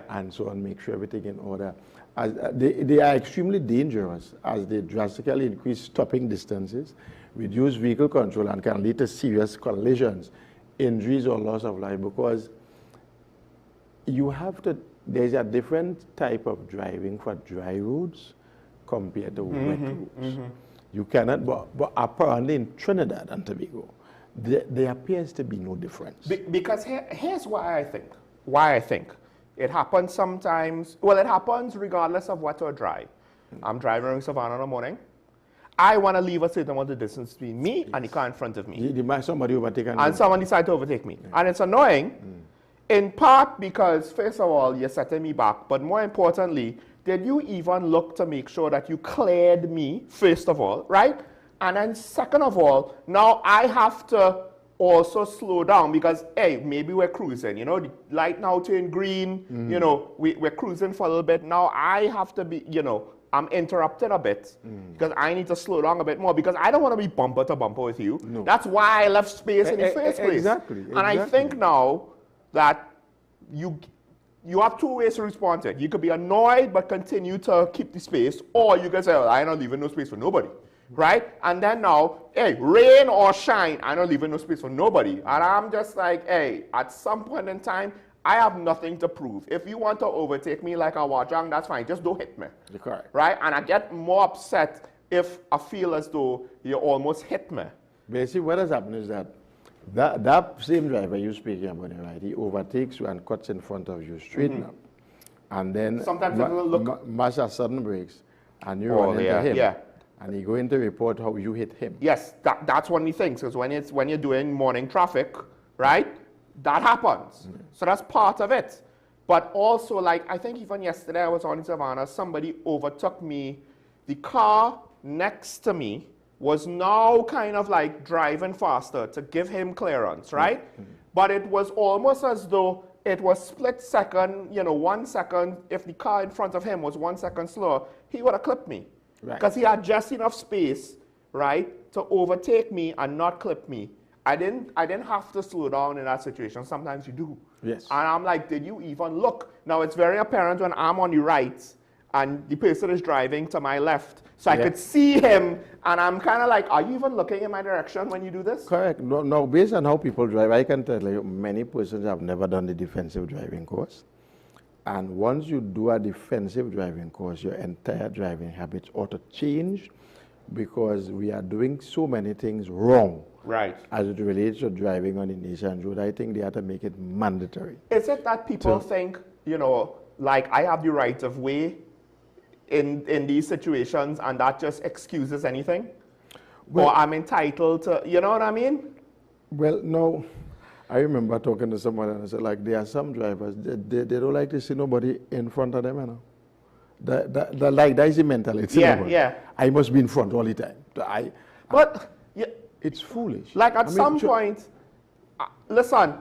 and so on, make sure everything in order. As they are extremely dangerous as they drastically increase stopping distances, reduce vehicle control, and can lead to serious collisions, injuries, or loss of life because there's a different type of driving for dry roads compared to wet roads. You cannot, but apparently in Trinidad and Tobago, there appears to be no difference. Because here's why I think. why I think. It happens sometimes, well, it happens regardless of what I drive. I'm driving around Savannah in the morning. I want to leave a certain amount of distance between me and the car in front of me. Somebody overtake and someone decide to overtake me. And it's annoying, in part because, first of all, you're setting me back, but more importantly, did you even look to make sure that you cleared me, first of all, right? And then second of all, now I have to also slow down because, hey, maybe we're cruising, you know, the light now turned green, you know, we're cruising for a little bit. Now I have to be, you know, I'm interrupted a bit because I need to slow down a bit more because I don't want to be bumper to bumper with you. No. That's why I left space in the first place. Exactly. And I think now that you have two ways to respond to it. You could be annoyed but continue to keep the space, or you can say, well, I'm not leaving no space for nobody. Right? And then now, hey, rain or shine, I'm not leaving no space for nobody. And I'm just like, hey, at some point in time, I have nothing to prove. If you want to overtake me like a wajang, that's fine. Just don't hit me. You're correct. Right? And I get more upset if I feel as though you almost hit me. Basically, what has happened is that same driver you're speaking about, right? He overtakes you and cuts in front of you straight up. And then sometimes it will look Masha sudden brakes and you run into him. Yeah. And he's going to report how you hit him. Yes, that's one of the things, because when you're doing morning traffic, right, that happens. So that's part of it. But also, like, I think even yesterday I was on in Savannah, somebody overtook me. The car next to me was now kind of like driving faster to give him clearance, right? But it was almost as though it was split second, you know, 1 second. If the car in front of him was 1 second slower, he would have clipped me. Because he had just enough space, right, to overtake me and not clip me. I didn't have to slow down in that situation. Sometimes you do. Yes. And I'm like, did you even look? Now, it's very apparent when I'm on the right and the person is driving to my left. So I could see him, and I'm kind of like, are you even looking in my direction when you do this? Correct. No, based on how people drive, I can tell you many persons have never done the defensive driving course. And once you do a defensive driving course, your entire driving habits ought to change because we are doing so many things wrong. Right. As it relates to driving on the nation road, I think they have to make it mandatory. Is it that people think, you know, like I have the right of way in these situations and that just excuses anything? Well, or I'm entitled to, you know what I mean? Well, no. I remember talking to someone and I said, like, there are some drivers, they don't like to see nobody in front of them, you know. That is the mentality. Yeah. I must be in front all the time. It's foolish. Like at some point, listen,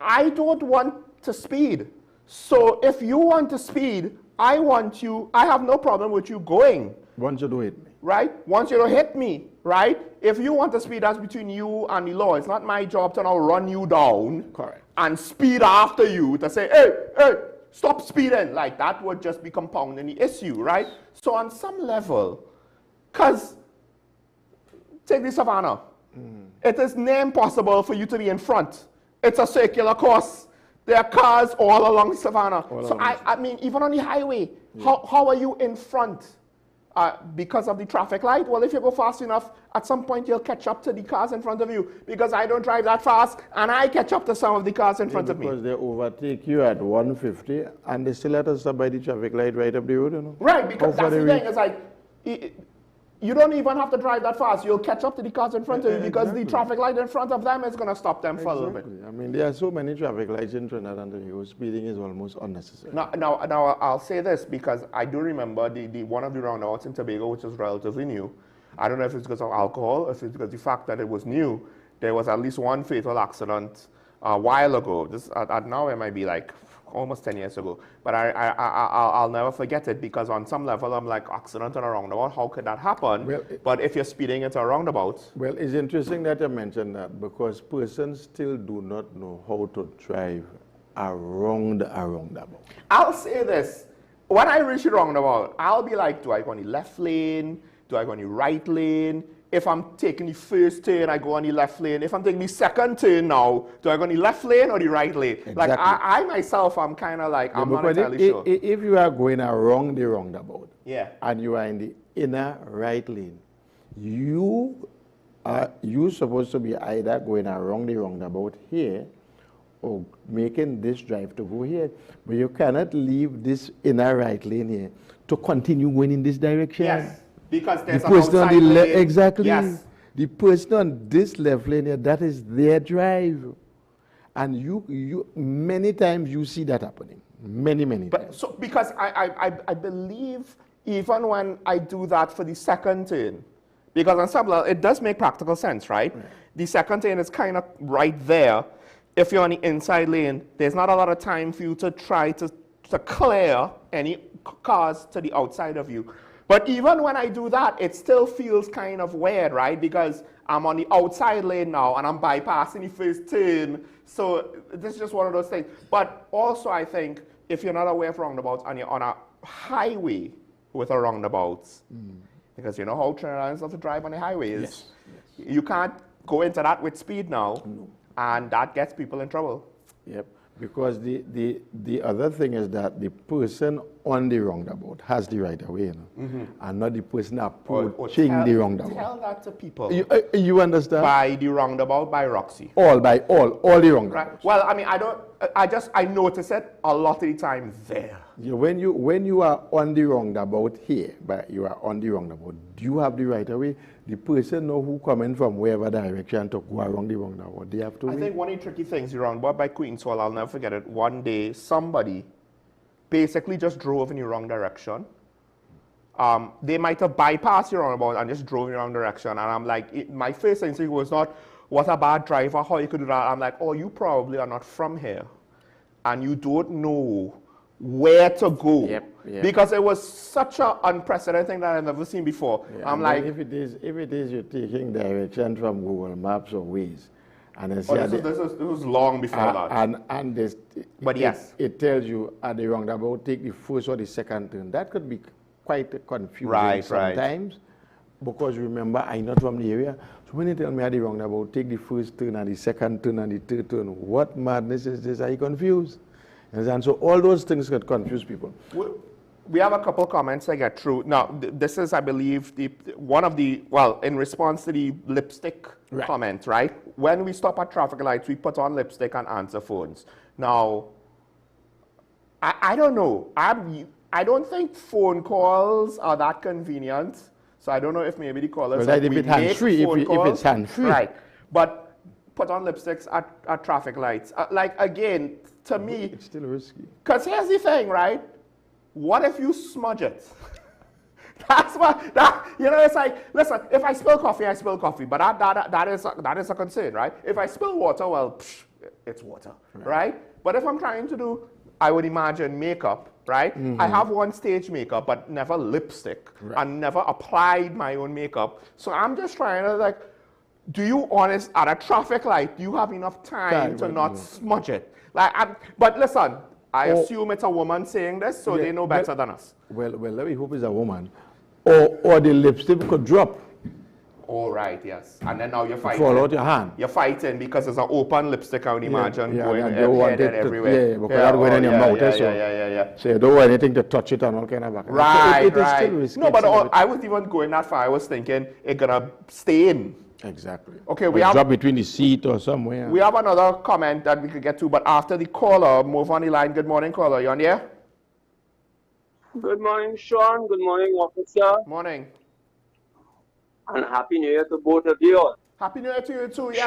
I don't want to speed. So if you want to speed, I have no problem with you going. Once you don't hit me. Right? Once you don't hit me, right? If you want to speed, that's between you and the law. It's not my job to now run you down. Correct. And speed after you to say, hey, stop speeding. Like that would just be compounding the issue, right? So on some level, because take the Savannah. It is near impossible for you to be in front. It's a circular course. There are cars all along Savannah. I mean, even on the highway, how are you in front? Because of the traffic light? Well, if you go fast enough, at some point you'll catch up to the cars in front of you because I don't drive that fast and I catch up to some of the cars in front of me. Because they overtake you at 150 and they still let us stop by the traffic light right up the road, you know? Right, because that's the thing. It's like, you don't even have to drive that fast. You'll catch up to the cars in front of you because the traffic light in front of them is going to stop them for a little bit. I mean, there are so many traffic lights in Trinidad and Tobago. Speeding is almost unnecessary. Now, I'll say this because I do remember the one of the roundabouts in Tobago, which is relatively new. I don't know if it's because of alcohol, if it's because of the fact that it was new. There was at least one fatal accident a while ago. Now it might be like almost 10 years ago. But I'll never forget it because on some level I'm like, accident on a roundabout, how could that happen? Well, but if you're speeding into a roundabout. Well, it's interesting that you mentioned that because persons still do not know how to drive around a roundabout. I'll say this. When I reach the roundabout, I'll be like, do I go on the left lane? Do I go on the right lane? If I'm taking the first turn, I go on the left lane. If I'm taking the second turn now, do I go on the left lane or the right lane? Exactly. Like I myself, I'm kind of like, I'm not entirely sure. If you are going around the roundabout, and you are in the inner right lane, you're supposed to be either going around the roundabout here or making this drive to go here, but you cannot leave this inner right lane here to continue going in this direction. Yes, because there's the an person on outside the lane. exactly. Yes. The person on this left lane here, that is their drive. And you many times you see that happening. Many times. So because I believe even when I do that for the second turn, because on some level it does make practical sense, right? The second turn is kind of right there. If you're on the inside lane, there's not a lot of time for you to try to clear any cars to the outside of you. But even when I do that, it still feels kind of weird, right? Because I'm on the outside lane now and I'm bypassing the first turn. So this is just one of those things. But also I think if you're not aware of roundabouts and you're on a highway with a roundabout, because you know how Trinidadians love to drive on the highways, Yes. you can't go into that with speed now, and that gets people in trouble. Yep. Because the other thing is that the person on the roundabout has the right of way, you know, and not the person approaching the roundabout. Tell that to people. You understand? By the roundabout, by Roxy. All the roundabouts. Right. Well, I mean, I notice it a lot of the time there. Yeah, when you are on the roundabout here, but you are on the roundabout, you have the right of way. The person know who coming from wherever direction to go around the roundabout. They have to I think one of the tricky things around by Queen's Hall, I'll never forget it. One day, somebody basically just drove in the wrong direction. They might have bypassed your roundabout and just drove in the wrong direction. And I'm like, my first instinct was not, what a bad driver, how you could do that. I'm like, oh, you probably are not from here. And you don't know where to go. Yep. Because it was such an unprecedented thing that I've never seen before. Yeah, I'm like, if it is you're taking direction from Google Maps or Waze, and this was long before that. And this, but yes, it tells you at the roundabout take the first or the second turn. That could be quite confusing sometimes, because remember I'm not from the area. So when they tell me at the roundabout take the first turn and the second turn and the third turn, what madness is this? Are you confused? And so all those things could confuse people. We have a couple comments I get through. Now, this is, I believe, in response to the lipstick comment, right? When we stop at traffic lights, we put on lipstick and answer phones. Now, I don't know. I don't think phone calls are that convenient. So I don't know if maybe the callers if it's hands-free, if it's hands-free. Right. But put on lipsticks at traffic lights. Like, again, to me, it's still risky. Because here's the thing, right? What if you smudge it? It's like, listen, if I spill coffee, I spill coffee. But that is a concern, right? If I spill water, well, it's water, right? But if I'm trying to do, I would imagine makeup, right? I have one stage makeup, but never lipstick, and never applied my own makeup. So I'm just trying to do you honest at a traffic light, do you have enough time to not smudge it? But listen, I assume it's a woman saying this, so they know better than us. Well, let me hope it's a woman. Or the lipstick could drop. All right, yes. And then now you're fighting. Fall out your hand. You're fighting because it's an open lipstick, I would imagine, going headed everywhere. Yeah, because that's going in your mouth. So you don't want anything to touch it and all kind of back. Right, it is still risky. No, but I wasn't even going that far. I was thinking it's going to stain. Exactly. Okay, we have drop between the seat or somewhere. We have another comment that we could get to, but after the caller, move on the line. Good morning, caller. You on there? Good morning, Sean. Good morning, officer. Morning. And Happy New Year to both of you. Happy New Year to you too, yes.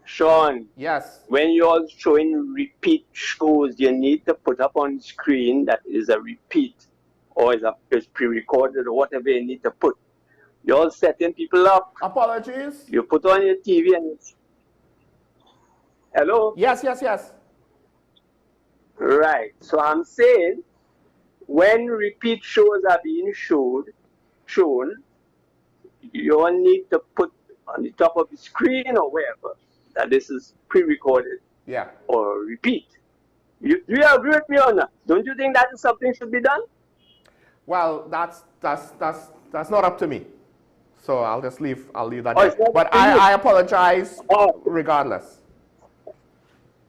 Sean. Yes. When you're showing repeat shows, you need to put up on screen that is a repeat or is pre-recorded or whatever you need to put. You're setting people up. Apologies. You put on your TV and it's... Hello? Yes. Right. So I'm saying when repeat shows are being shown, you all need to put on the top of the screen or wherever that this is pre-recorded. Yeah. Or repeat. Do you agree with me or not? Don't you think that is something should be done? Well, that's not up to me. So I'll leave that there. But I apologize regardless.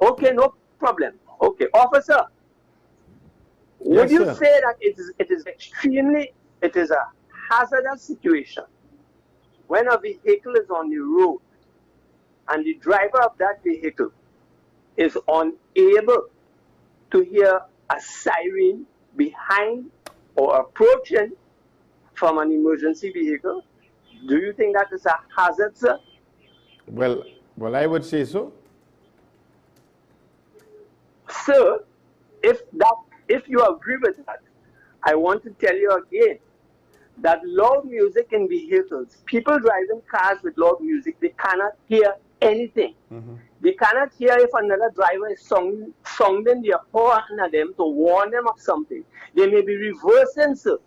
Okay, no problem. Okay, officer, would you say that it is a hazardous situation when a vehicle is on the road and the driver of that vehicle is unable to hear a siren behind or approaching from an emergency vehicle, do you think that is a hazard, sir? Well, I would say so. Sir, if you agree with that, I want to tell you again that loud music in vehicles, people driving cars with loud music, they cannot hear anything. They cannot hear if another driver is sounding their horn at them to warn them of something. They may be reversing, sir,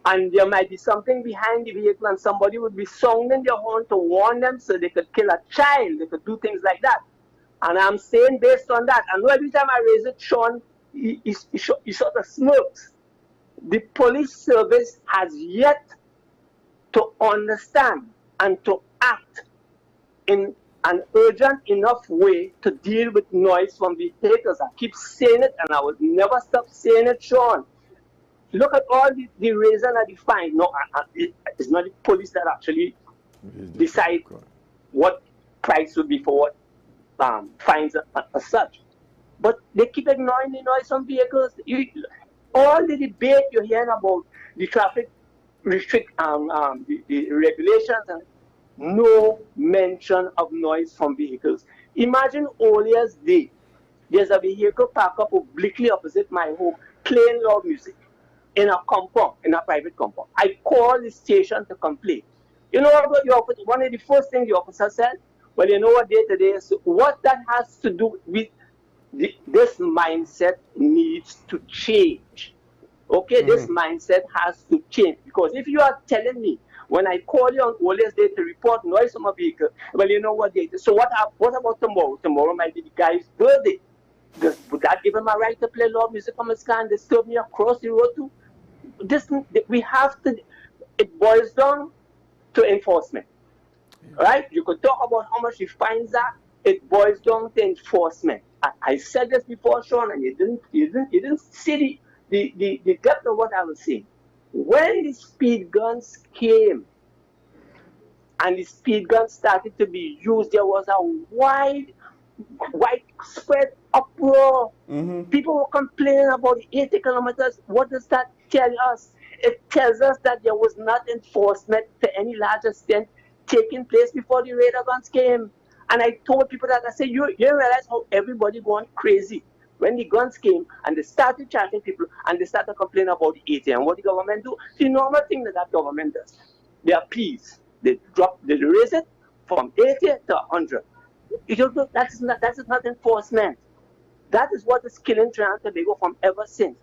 and there might be something behind the vehicle and somebody would be sounding their horn to warn them so they could kill a child, they could do things like that. And I'm saying based on that, and every time I raise it, Sean, he sort of smirks. The police service has yet to understand and to act in an urgent enough way to deal with noise from vehicles. I keep saying it and I will never stop saying it, Sean. Look at all the reason and the fine. No, it's not the police that actually decide what price would be for what fines as such. But they keep ignoring the noise from vehicles. All the debate you're hearing about the traffic the regulations, and no mention of noise from vehicles. Imagine Olia's day. There's a vehicle parked up obliquely opposite my home, playing loud music in a compound, in a private compound. I called the station to complain. You know what the officer, one of the first things the officer said? Well, you know what day today is? What that has to do with this mindset needs to change. Okay, this mindset has to change, because if you are telling me when I call you on Olia's day to report noise from a vehicle, well, you know what day? So what about tomorrow? Tomorrow might be the guy's birthday. Would that give him a right to play loud music on his car and disturb me across the road too? We have to. It boils down to enforcement, right? You could talk about how much the fines are. It boils down to enforcement. I said this before, Sean, and you didn't see the depth of what I was saying. When the speed guns came and the speed guns started to be used, there was a widespread uproar. People were complaining about the 80 kilometers. What does that tell us? It tells us that there was not enforcement to any large extent taking place before the radar guns came. And I told people that, I said, you realize how everybody going crazy when the guns came and they started charging people and they started complaining about the 80. And what the government do? The normal thing that government does. They appease. They raise it from 80 to 100. That is not enforcement. That is what is killing Trinidad and Tobago from ever since.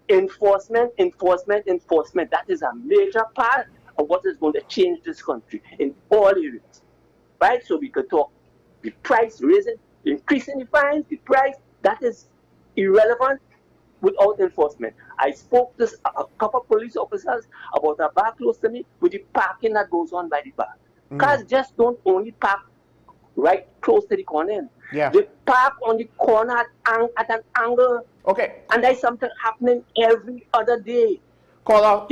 Enforcement. That is a major part of what is going to change this country in all areas. Right? So we could talk the price raising, increasing the fines, the price, that is irrelevant without enforcement. I spoke to a couple of police officers about a bar close to me with the parking that goes on by the bar. Cars just don't only park right close to the corner. Yeah. They park on the corner at an angle. Okay. And there's something happening every other day. Caller,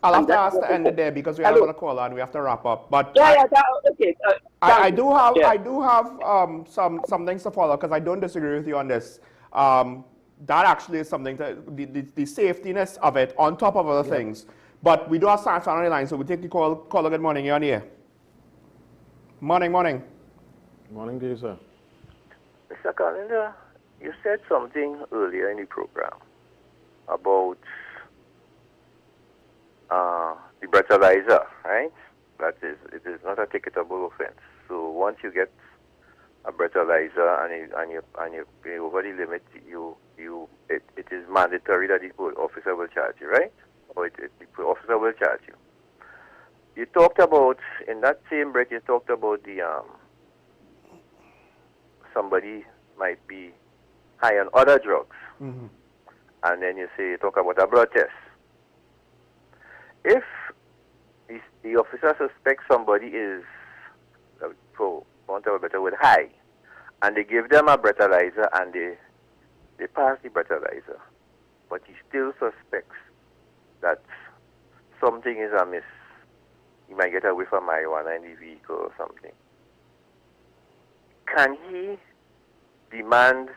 I'll have to ask to end it there because we have another caller and we have to wrap up. But okay. I do have some things to follow because I don't disagree with you on this. That actually is something the safetiness of it on top of other things. But we do have Science on the line, so we take the call. Caller, good morning. You're on the air. Morning. Morning to you, sir. Mr. Calendar, you said something earlier in the program about the breathalyzer, right? That is, it is not a ticketable offense. So once you get a breathalyzer and you pay over the limit, it is mandatory that the officer will charge you, right? Or the officer will charge you. You talked about, in that same breath, you talked about the somebody might be high on other drugs, and then you talk about a blood test. If the officer suspects somebody is, for want of a better word, high, and they give them a breathalyzer and they pass the breathalyzer, but he still suspects that something is amiss, he might get away from marijuana in the vehicle or something. can he demand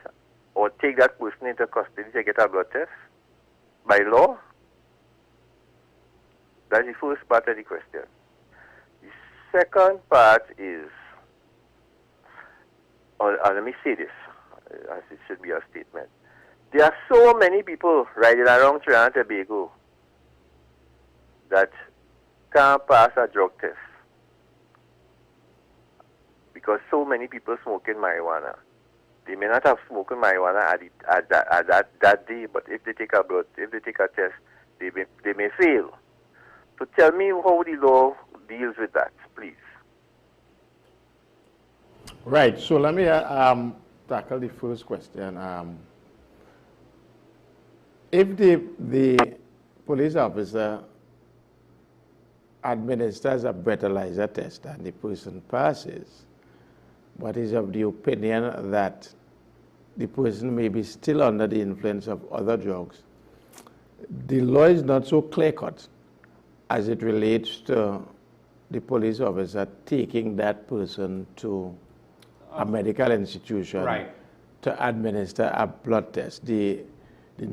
or take that person into custody to get a blood test by law? That's the first part of the question. The second part is, or let me say this, as it should be a statement. There are so many people riding around Trinidad and Tobago that can't pass a drug test because so many people smoking marijuana. They may not have smoking marijuana at that day, but if they take a test, they may fail. So tell me how the law deals with that, please. Right. So let me tackle the first question. If the police officer administers a breathalyzer test and the person passes, but is of the opinion that the person may be still under the influence of other drugs, the law is not so clear-cut as it relates to the police officer taking that person to a medical institution to administer a blood test. The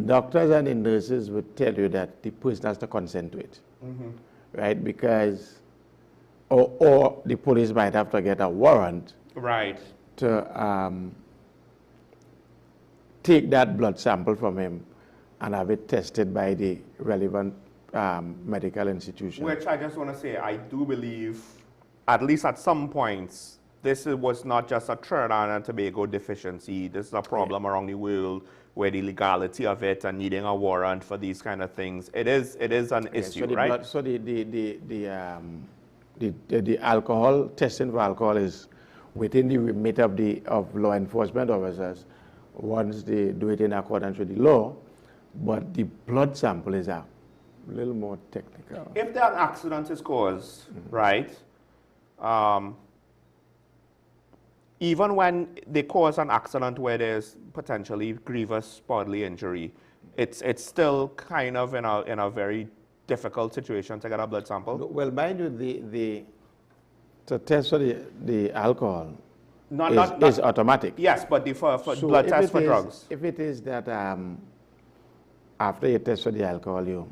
doctors and the nurses would tell you that the person has to consent to it, right? Because, or the police might have to get a warrant to take that blood sample from him and have it tested by the relevant medical institution. Which I just want to say, I do believe, at least at some points, this was not just a Trinidad and Tobago deficiency. This is a problem around the world where the legality of it and needing a warrant for these kind of things, it is an issue, so right? So the alcohol, testing for alcohol is within the remit of law enforcement officers once they do it in accordance with the law, but the blood sample is a little more technical. If an accident is caused, right, even when they cause an accident where there's potentially grievous bodily injury, it's still kind of in a very difficult situation to get a blood sample. Well, mind you, the test for the alcohol is automatic. Yes, but for blood tests for drugs. If it is that after you test for the alcohol, you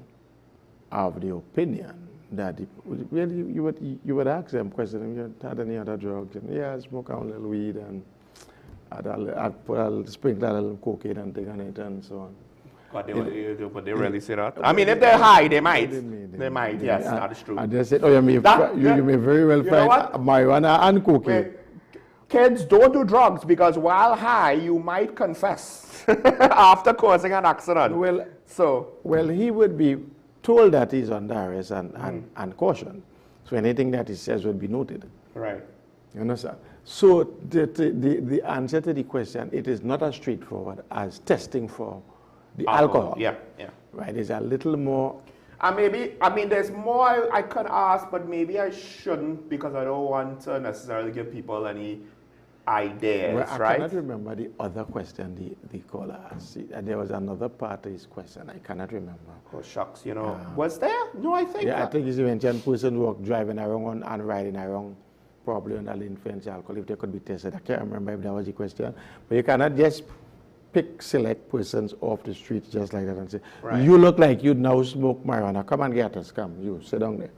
have the opinion that you would ask them questions. You had any other drugs? And yeah, I smoke a little weed and I'd put a sprinkle a little cocaine and thing on it and so on. But they really say that. I mean, if they're high, they might. They might. Yes, that is true. I just said, oh, you may very well find marijuana and cocaine. Kids, don't do drugs because while high, you might confess after causing an accident. Well, he would be told that he's under arrest and cautioned. So anything that he says would be noted. Right. You understand? So the answer to the question, it is not as straightforward as testing for the alcohol. Yeah. Right, it's a little more. There's more I could ask, but maybe I shouldn't because I don't want to necessarily give people any ideas, well, I right? cannot remember the other question the caller asked. There was another part of his question. I cannot remember. Oh, shucks, was there? No, I think. Yeah, I think it's mentioned person driving around and riding around probably under the influence of alcohol, if they could be tested. I can't remember if that was the question. But you cannot just select persons off the street just like that and say, you look like you now smoke marijuana. Come and get us. Come, you sit down there.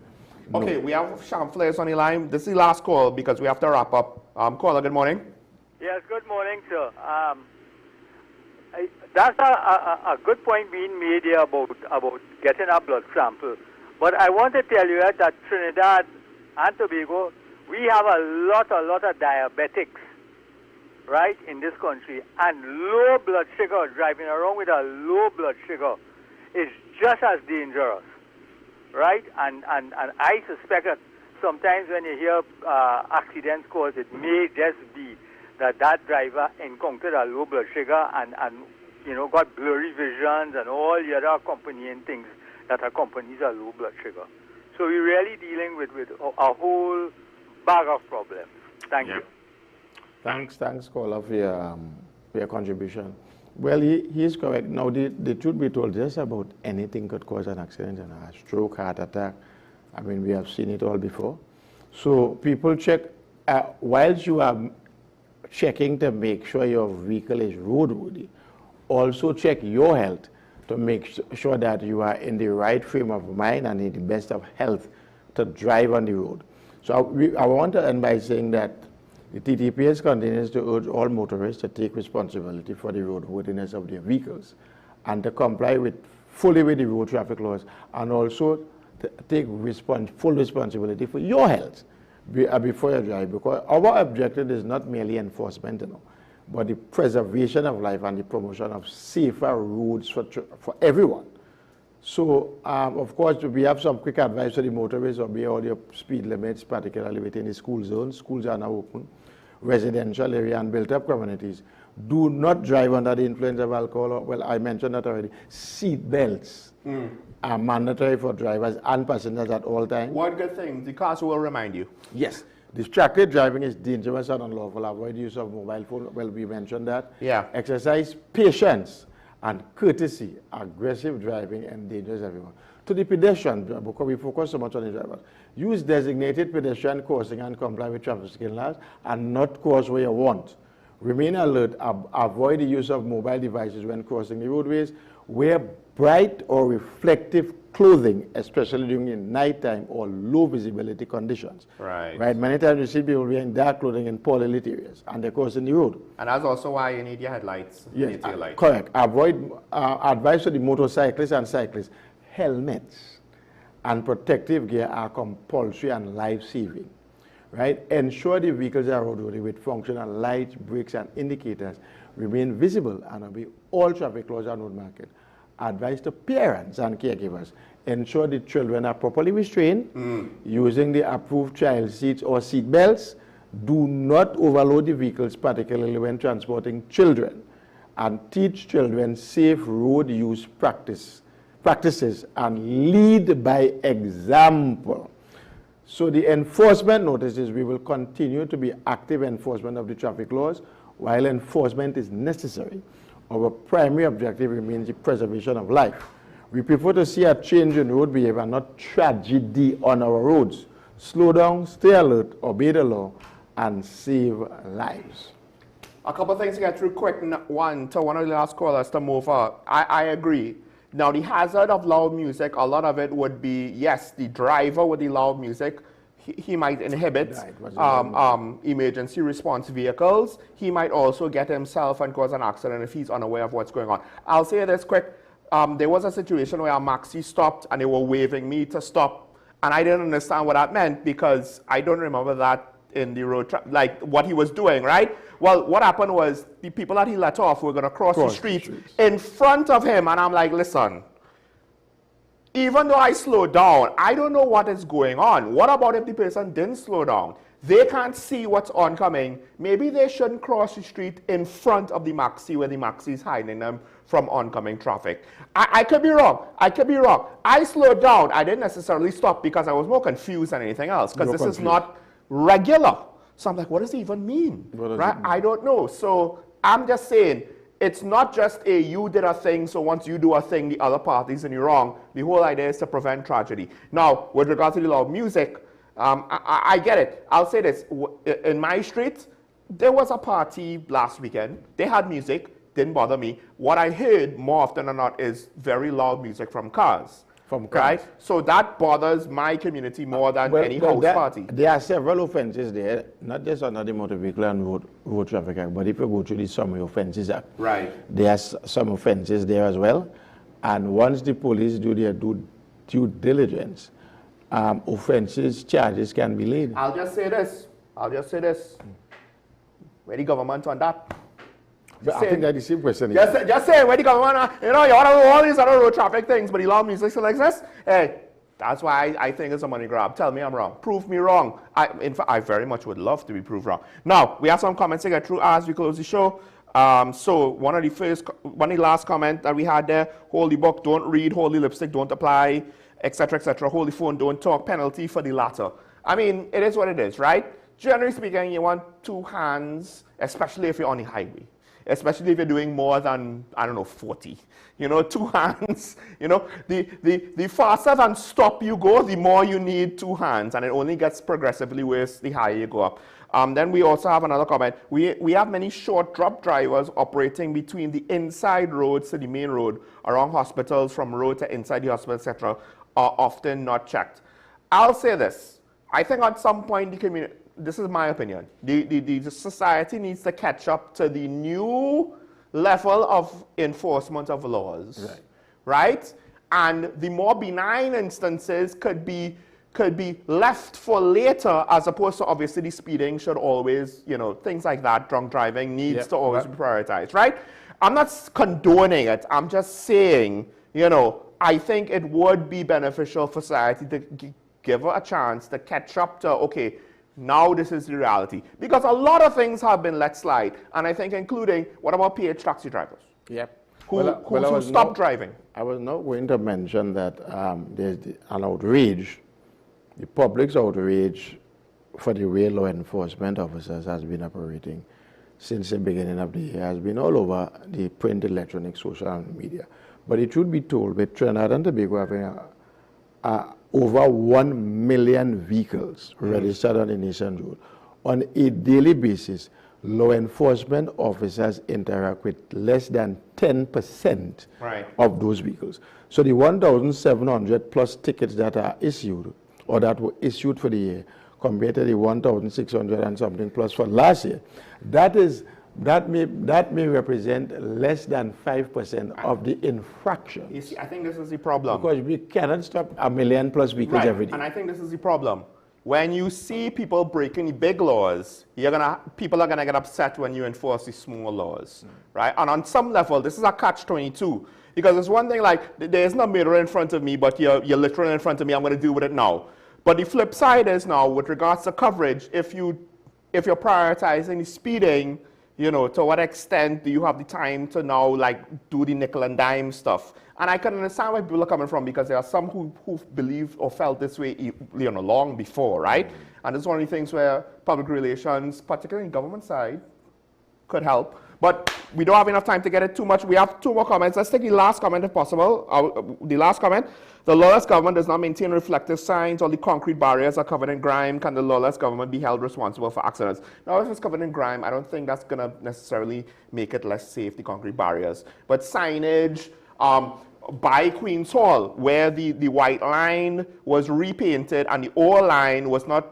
Okay, we have Sham Flares on the line. This is the last call because we have to wrap up. Caller, good morning. Yes, good morning, sir. That's a good point being made here about getting a blood sample. But I want to tell you that Trinidad and Tobago, we have a lot of diabetics, right, in this country. And low blood sugar, driving around with a low blood sugar is just as dangerous, right? And I suspect that sometimes when you hear accidents caused, it may just be that driver encountered a low blood sugar and got blurry visions and all the other accompanying things that accompanies a low blood sugar. So we're really dealing with a whole bag of problems. Thank you. Thanks, caller, for your contribution. Well, he is correct. Now, the truth be told, just about anything could cause an accident, a stroke, heart attack. I mean, we have seen it all before. So people check, whilst you are checking to make sure your vehicle is roadworthy. Also check your health to make sure that you are in the right frame of mind and in the best of health to drive on the road. So I want to end by saying that the TTPS continues to urge all motorists to take responsibility for the roadworthiness of their vehicles and to comply fully with the road traffic laws, and also to take full responsibility for your health before you drive, because our objective is not merely enforcement, but the preservation of life and the promotion of safer roads for everyone. So, of course, we have some quick advice for the motorists: obey all your speed limits, particularly within the school zones. Schools are now open, residential area and built-up communities. Do not drive under the influence of alcohol. Well, I mentioned that already. Seat belts are mandatory for drivers and passengers at all times. One good thing, the council will remind you. Yes. Distracted driving is dangerous and unlawful. Avoid use of mobile phone. Well, we mentioned that. Yeah. Exercise patience and courtesy. Aggressive driving endangers everyone. To the pedestrian, because we focus so much on the drivers, use designated pedestrian crossing and comply with traffic signal laws and not cross where you want. Remain alert. Avoid the use of mobile devices when crossing the roadways. Wear bright or reflective clothing, especially during the nighttime or low visibility conditions. Right. Right. Many times you see people wearing dark clothing in poorly lit areas, and they're crossing the road. And that's also why you need your headlights. Yes, your lights. correct. Avoid advice to the motorcyclists and cyclists. Helmets and protective gear are compulsory and life-saving. Right? Ensure the vehicles are roadworthy with functional lights, brakes, and indicators. Remain visible and obey all traffic laws and road markings. Advice to parents and caregivers: ensure the children are properly restrained using the approved child seats or seat belts. Do not overload the vehicles, particularly when transporting children. And teach children safe road use practices and lead by example. So the enforcement notices: we will continue to be active enforcement of the traffic laws. While enforcement is necessary, our primary objective remains the preservation of life. We prefer to see a change in road behavior, not tragedy on our roads. Slow down, stay alert, obey the law, and save lives. A couple of things to get through quick. One, to one of the last callers to move on. I agree. Now, the hazard of loud music, a lot of it would be, yes, the driver with the loud music, he might inhibit emergency response vehicles. He might also get himself and cause an accident if he's unaware of what's going on. I'll say this quick. There was a situation where a maxi stopped and they were waving me to stop. And I didn't understand what that meant because I don't remember that in the road, like what he was doing, right? Well, what happened was the people that he let off were going to cross the street in front of him. And I'm like, listen, even though I slowed down, I don't know what is going on. What about if the person didn't slow down? They can't see what's oncoming. Maybe they shouldn't cross the street in front of the maxi where the maxi is hiding them from oncoming traffic. I could be wrong. I could be wrong. I slowed down. I didn't necessarily stop because I was more confused than anything else because this is not regular. So I'm like, what does it even mean? Right? I don't know. So I'm just saying, it's not just a you did a thing, so once you do a thing, the other party's in the wrong. The whole idea is to prevent tragedy. Now, with regard to the loud music, I get it. I'll say this. In my street, there was a party last weekend. They had music, didn't bother me. What I heard more often than not is very loud music from cars. Right? So that bothers my community more than any house party. There are several offenses there, not just under the Motor Vehicle and Road Traffic Act, but if you go to the Summary Offences Act, there are some offenses there as well. And once the police do their due diligence, offenses, charges can be laid. I'll just say this. Where the government on that? But I think that's the same question. Just say where the government, you want to do all these other road traffic things, but the loud music still exists? Hey, that's why I think it's a money grab. Tell me I'm wrong. Prove me wrong. In fact, I very much would love to be proved wrong. Now, we have some comments to get through as we close the show. So one of the last comment that we had there: hold the book, don't read; hold the lipstick, don't apply, etc., etc. Hold the phone, don't talk. Penalty for the latter. I mean, it is what it is, right? generally speaking, you want two hands, especially if you're on the highway. Especially if you're doing more than, I don't know, 40. You know, two hands, you know, the faster than stop you go, the more you need two hands, and it only gets progressively worse the higher you go up. Then we also have another comment. We have many short drop drivers operating between the inside roads to the main road, around hospitals, from road to inside the hospital, etc., are often not checked. I'll say this. I think at some point the community, this is my opinion, the society needs to catch up to the new level of enforcement of laws, right? And the more benign instances could be left for later, as opposed to obviously the speeding should always, you know, things like that, drunk driving needs to always be prioritized, right? I'm not condoning it. I'm just saying, you know, I think it would be beneficial for society to give her a chance to catch up to, okay, now this is the reality. Because a lot of things have been let slide, and I think including, what about PH taxi drivers? Yep. Who stopped driving? I was not going to mention that there's an outrage, the public's outrage for the way law enforcement officers has been operating since the beginning of the year has been all over the print, electronic, social media. But it should be told, with Trinidad and Tobago having over 1 million vehicles registered on the nation's road, on a daily basis, law enforcement officers interact with less than 10% of those vehicles. So the 1,700 plus tickets that are issued, or that were issued for the year, compared to the 1,600 and something plus for last year, that may represent less than 5% of the infraction. You see, I think this is the problem. Because we cannot stop 1 million plus vehicles every day. And I think this is the problem. When you see people breaking the big laws, people are gonna get upset when you enforce the small laws, right? And on some level, this is a catch-22. Because it's one thing like, there's no mirror in front of me, but you're literally in front of me, I'm gonna deal with it now. But the flip side is now, with regards to coverage, if you're prioritizing the speeding, you know, to what extent do you have the time to now, like, do the nickel and dime stuff? And I can understand where people are coming from, because there are some who believe or felt this way, you know, long before, right? And it's one of the things where public relations, particularly in government side, could help. But we don't have enough time to get it too much. We have 2 more comments. Let's take the last comment if possible. The last comment. The lawless government does not maintain reflective signs. All the concrete barriers are covered in grime. Can the lawless government be held responsible for accidents? Now, if it's covered in grime, I don't think that's going to necessarily make it less safe, the concrete barriers. But signage, by Queen's Hall, where the white line was repainted and the ore line was not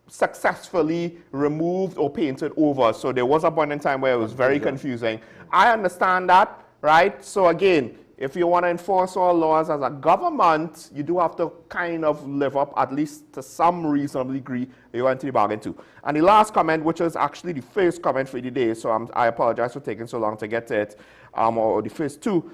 successfully removed or painted over. So there was a point in time where it was very confusing. I understand that, right? So again, if you want to enforce all laws as a government, you do have to kind of live up at least to some reasonable degree you want to the bargain too. And the last comment, which is actually the first comment for the day, so I apologize for taking so long to get to it, or the first 2.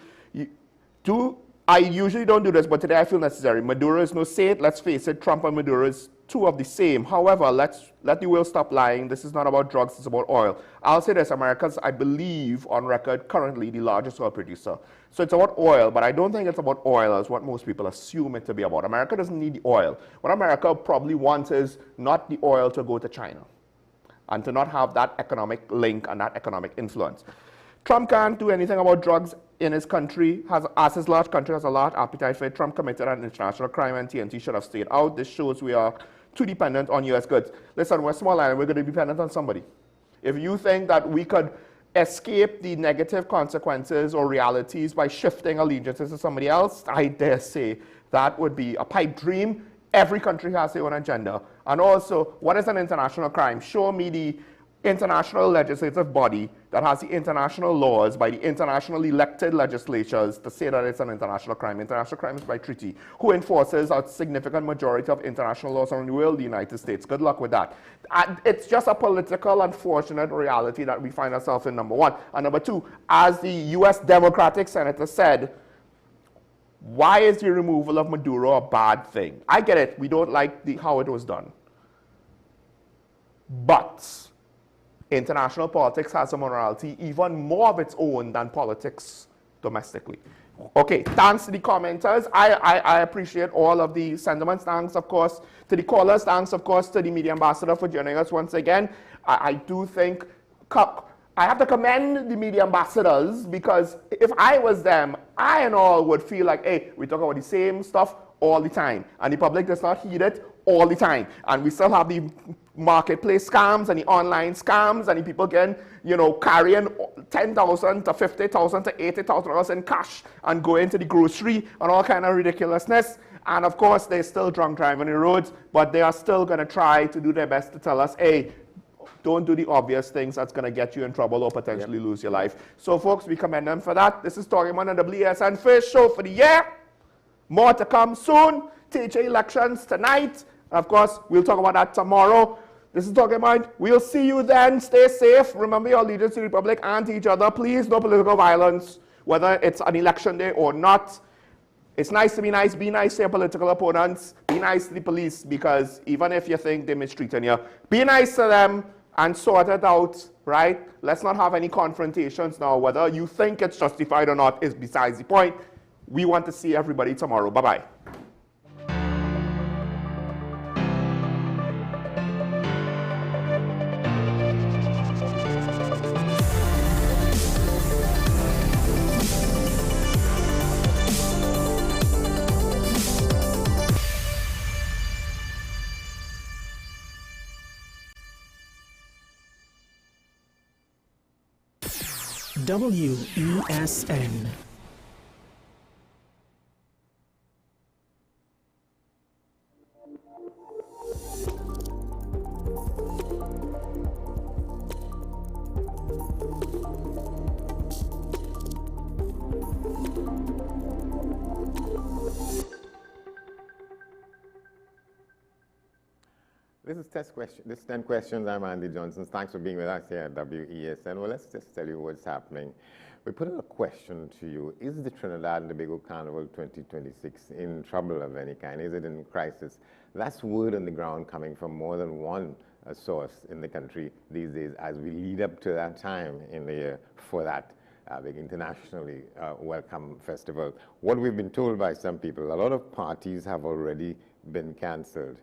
I usually don't do this, but today I feel necessary. Maduro is no saint. Let's face it, Trump and Maduro is 2 of the same. However, let the world stop lying. This is not about drugs, it's about oil. I'll say this, America's, I believe, on record, currently the largest oil producer. So it's about oil, but I don't think it's about oil as what most people assume it to be about. America doesn't need the oil. What America probably wants is not the oil to go to China and to not have that economic link and that economic influence. Trump can't do anything about drugs in his country, as his large country has a large appetite for it. Trump committed an international crime and TNT should have stayed out. This shows we are too dependent on U.S. goods. Listen, we're a small island, we're going to be dependent on somebody. If you think that we could escape the negative consequences or realities by shifting allegiances to somebody else, I dare say that would be a pipe dream. Every country has their own agenda. And also, what is an international crime? Show me the international legislative body that has the international laws by the internationally elected legislatures to say that it's an international crime. International crime is by treaty. Who enforces a significant majority of international laws around the world? The United States. Good luck with that. It's just a political, unfortunate reality that we find ourselves in, number 1. And number 2, as the U.S. Democratic Senator said, why is the removal of Maduro a bad thing? I get it. We don't like how it was done. But international politics has a morality even more of its own than politics domestically. Okay, thanks to the commenters. I appreciate all of the sentiments. Thanks, of course, to the callers. Thanks, of course, to the media ambassador for joining us once again. I do think I have to commend the media ambassadors, because if I was them, I and all would feel like, hey, we talk about the same stuff all the time, and the public does not heed it all the time. And we still have the marketplace scams and the online scams, and the people getting, carrying $10,000 to $50,000 to $80,000 in cash and going to the grocery and all kind of ridiculousness. And of course, they're still drunk driving the roads, but they are still going to try to do their best to tell us, hey, don't do the obvious things that's going to get you in trouble or potentially lose your life. So, folks, we commend them for that. This is Talking About the WSN first show for the year. More to come soon. THA elections tonight. And of course, we'll talk about that tomorrow. This is Talking About. We'll see you then. Stay safe. Remember your allegiance to the Republic and to each other. Please, no political violence, whether it's an election day or not. It's nice to be nice. Be nice to your political opponents. Be nice to the police, because even if you think they're mistreating you, be nice to them and sort it out, right? Let's not have any confrontations now. Whether you think it's justified or not is besides the point. We want to see everybody tomorrow. Bye-bye. WESN. This is test question. This is 10 questions. I'm Andy Johnson. Thanks for being with us here at WESN. Well, let's just tell you what's happening. We put in a question to you. Is the Trinidad and Tobago Carnival 2026 in trouble of any kind? Is it in crisis? That's word on the ground coming from more than one source in the country these days as we lead up to that time in the year for that big internationally welcome festival. What we've been told by some people, a lot of parties have already been cancelled.